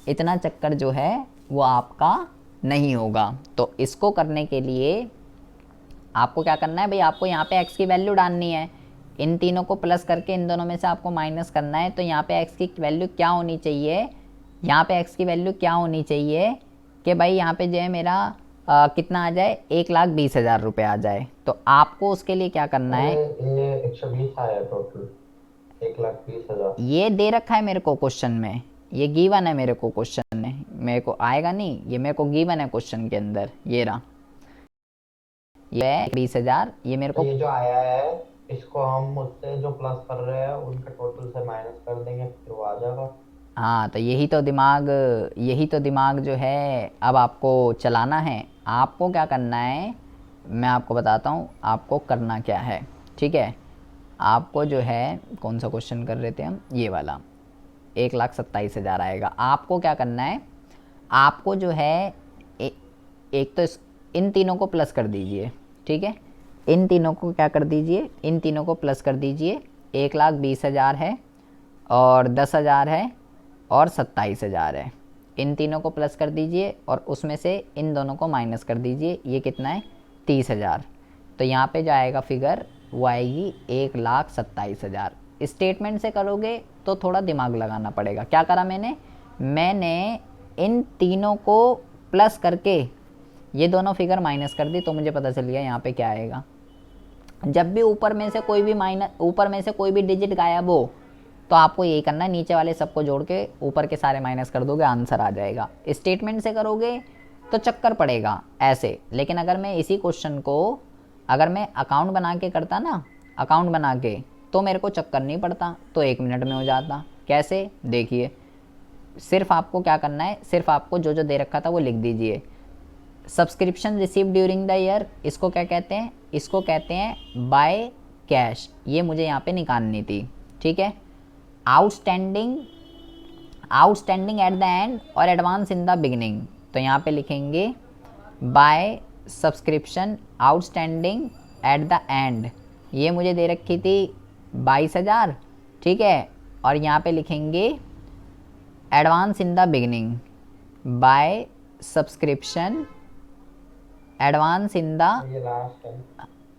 इतना चक्कर जो है वो आपका नहीं होगा। तो इसको करने के लिए आपको क्या करना है भाई, आपको यहाँ पे x की वैल्यू डालनी है, इन तीनों को प्लस करके इन दोनों में से आपको माइनस करना है। तो यहाँ पे x की वैल्यू क्या होनी चाहिए, यहाँ पे x की वैल्यू क्या होनी चाहिए कि भाई यहाँ पे जो है मेरा कितना आ जाए 1,20,000 रुपये आ जाए। तो आपको उसके लिए क्या करना है, ये 120 आया टोटल 1,20,000 ये दे रखा है मेरे को क्वेश्चन में, ये गिवन है मेरे को क्वेश्चन में, मेरे को आएगा नहीं, ये मेरे को गिवन है क्वेश्चन के अंदर, ये रहा, ये 20,000 ये मेरे को, ये जो आया है इसको हम उससे जो प्लस कर रहे हैं उनके टोटल से माइनस कर देंगे फिर वो आ जाएगा। हाँ तो यही तो दिमाग, यही तो दिमाग जो है अब आपको चलाना है। आपको क्या करना है मैं आपको बताता हूँ आपको करना क्या है, ठीक है। आपको जो है कौन सा क्वेश्चन कर रहे थे हम, ये वाला 1,27,000 आएगा। आपको क्या करना है, आपको जो है एक तो इन तीनों को प्लस कर दीजिए, ठीक है, इन तीनों को क्या कर दीजिए, इन तीनों को प्लस कर दीजिए। 1,20,000 है और 10,000 है और 27,000 है, इन तीनों को प्लस कर दीजिए और उसमें से इन दोनों को माइनस कर दीजिए। ये कितना है? 30,000। तो यहाँ पे जो आएगा फिगर वो आएगी 1,27,000। स्टेटमेंट से करोगे तो थोड़ा दिमाग लगाना पड़ेगा। क्या करा मैंने इन तीनों को प्लस करके ये दोनों फिगर माइनस कर दी, तो मुझे पता चल गया यहाँ पे क्या आएगा। जब भी ऊपर में से कोई भी डिजिट गायब हो तो आपको यही करना है, नीचे वाले सबको जोड़ के ऊपर के सारे माइनस कर दोगे, आंसर आ जाएगा। स्टेटमेंट से करोगे तो चक्कर पड़ेगा ऐसे, लेकिन अगर मैं इसी क्वेश्चन को अगर मैं अकाउंट बना के करता ना, अकाउंट बना के, तो मेरे को चक्कर नहीं पड़ता, तो 1 मिनट में हो जाता। कैसे? देखिए, सिर्फ आपको क्या करना है, सिर्फ आपको जो जो दे रखा था वो लिख दीजिए। Subscription receive during the year, इसको क्या कहते हैं? इसको कहते हैं बाय कैश। ये मुझे यहाँ पे निकालनी थी, ठीक है। आउटस्टैंडिंग एट द एंड और एडवांस इन द बिगिनिंग, तो यहाँ पे लिखेंगे by subscription outstanding at the end. ये मुझे दे रखी थी 22,000, ठीक है। और यहाँ पे लिखेंगे advance in the beginning by subscription advance in the, ये लास्ट है।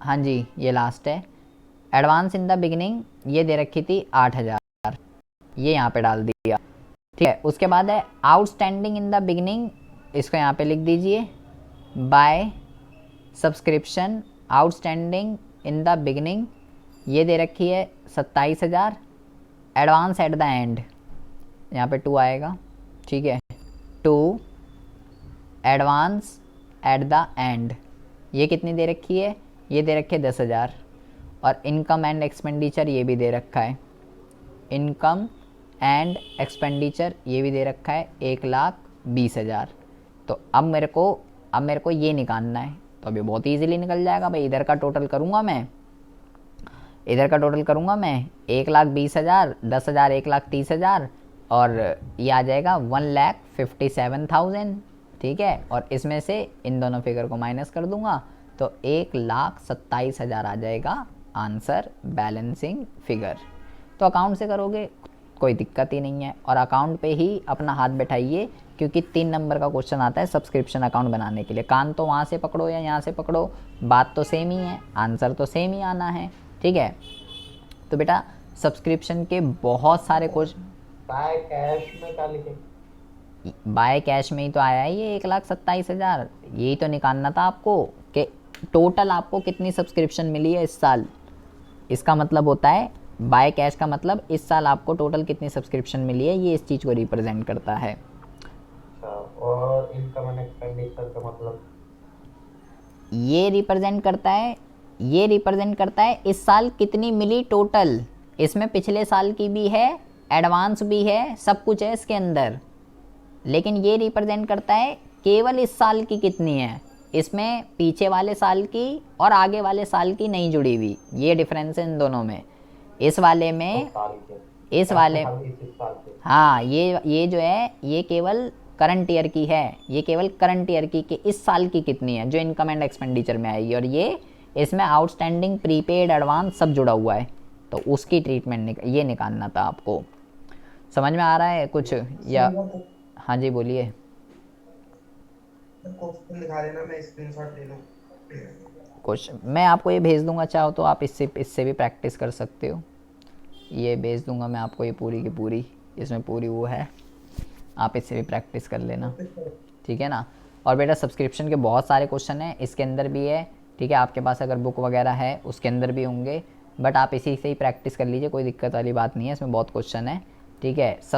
हाँ जी ये लास्ट है। एडवांस इन द बिगिनिंग ये दे रखी थी 8,000, ये यहाँ पे डाल दिया, ठीक है। उसके बाद है आउटस्टैंडिंग इन द बिगिनिंग, इसको यहाँ पे लिख दीजिए by subscription outstanding in the beginning, ये दे रखी है 27,000। एडवांस एट द एंड, यहाँ पे 2 आएगा, ठीक है। 2 एडवांस एट द एंड, ये कितनी दे रखी है? ये दे रखी है 10,000। और इनकम एंड एक्सपेंडिचर ये भी दे रखा है, इनकम एंड एक्सपेंडिचर ये भी दे रखा है 1,20,000। तो अब मेरे को ये निकालना है, तो अभी बहुत इजीली निकल जाएगा भाई। इधर का टोटल करूँगा मैं 1,20,000, 10,000 1,30,000, और ये आ जाएगा 1,57,000, ठीक है। और इसमें से इन दोनों फिगर को माइनस कर दूंगा तो 1,27,000 आ जाएगा आंसर, बैलेंसिंग फिगर। तो अकाउंट से करोगे कोई दिक्कत ही नहीं है, और अकाउंट पे ही अपना हाथ बैठाइए, क्योंकि 3 नंबर का क्वेश्चन आता है सब्सक्रिप्शन अकाउंट बनाने के लिए। कान तो वहाँ से पकड़ो या यहाँ से पकड़ो, बात तो सेम ही है, आंसर तो सेम ही आना है, ठीक है। तो बेटा सब्सक्रिप्शन के बहुत सारे क्वेश्चन, बाय कैश में क्या लिखे? बाय कैश में ही तो आया है ये 1,27,000। यही तो निकालना था आपको कि टोटल आपको कितनी सब्सक्रिप्शन मिली है इस साल। इसका मतलब होता है बाय कैश का मतलब इस साल आपको टोटल कितनी सब्सक्रिप्शन मिली है, ये इस चीज़ को रिप्रेजेंट करता है। अच्छा, और इनकम एंड एक्सपेंडिचर का मतलब? ये रिप्रेजेंट करता है इस साल कितनी मिली टोटल। इसमें पिछले साल की भी है, एडवांस भी है, सब कुछ है इसके अंदर, लेकिन ये रिप्रेजेंट करता है केवल इस साल की कितनी है। इसमें पीछे वाले साल की और आगे वाले साल की नहीं जुड़ी हुई, ये डिफरेंस है इन दोनों में। इस वाले में, इस वाले, हाँ ये जो है ये केवल करंट ईयर की है, ये केवल करंट ईयर की कि इस साल की कितनी है जो इनकम एंड एक्सपेंडिचर में आएगी। और ये इसमें आउटस्टैंडिंग, प्रीपेड, एडवांस सब जुड़ा हुआ है, तो उसकी ट्रीटमेंट ये निकालना था आपको। समझ में आ रहा है कुछ या? हाँ जी बोलिए। क्वेश्चन दिखा देना, मैं स्क्रीनशॉट ले लूं। कुछ मैं आपको ये भेज दूंगा, चाहो तो आप इससे भी प्रैक्टिस कर सकते हो। ये भेज दूंगा मैं आपको, ये पूरी की पूरी, इसमें पूरी वो है, आप इससे भी प्रैक्टिस कर लेना, ठीक है ना। और बेटा सब्सक्रिप्शन के बहुत सारे क्वेश्चन हैं, इसके अंदर भी है, ठीक है। आपके पास अगर बुक वगैरह है उसके अंदर भी होंगे, बट आप इसी से ही प्रैक्टिस कर लीजिए, कोई दिक्कत वाली बात नहीं है, इसमें बहुत क्वेश्चन है, ठीक है। सब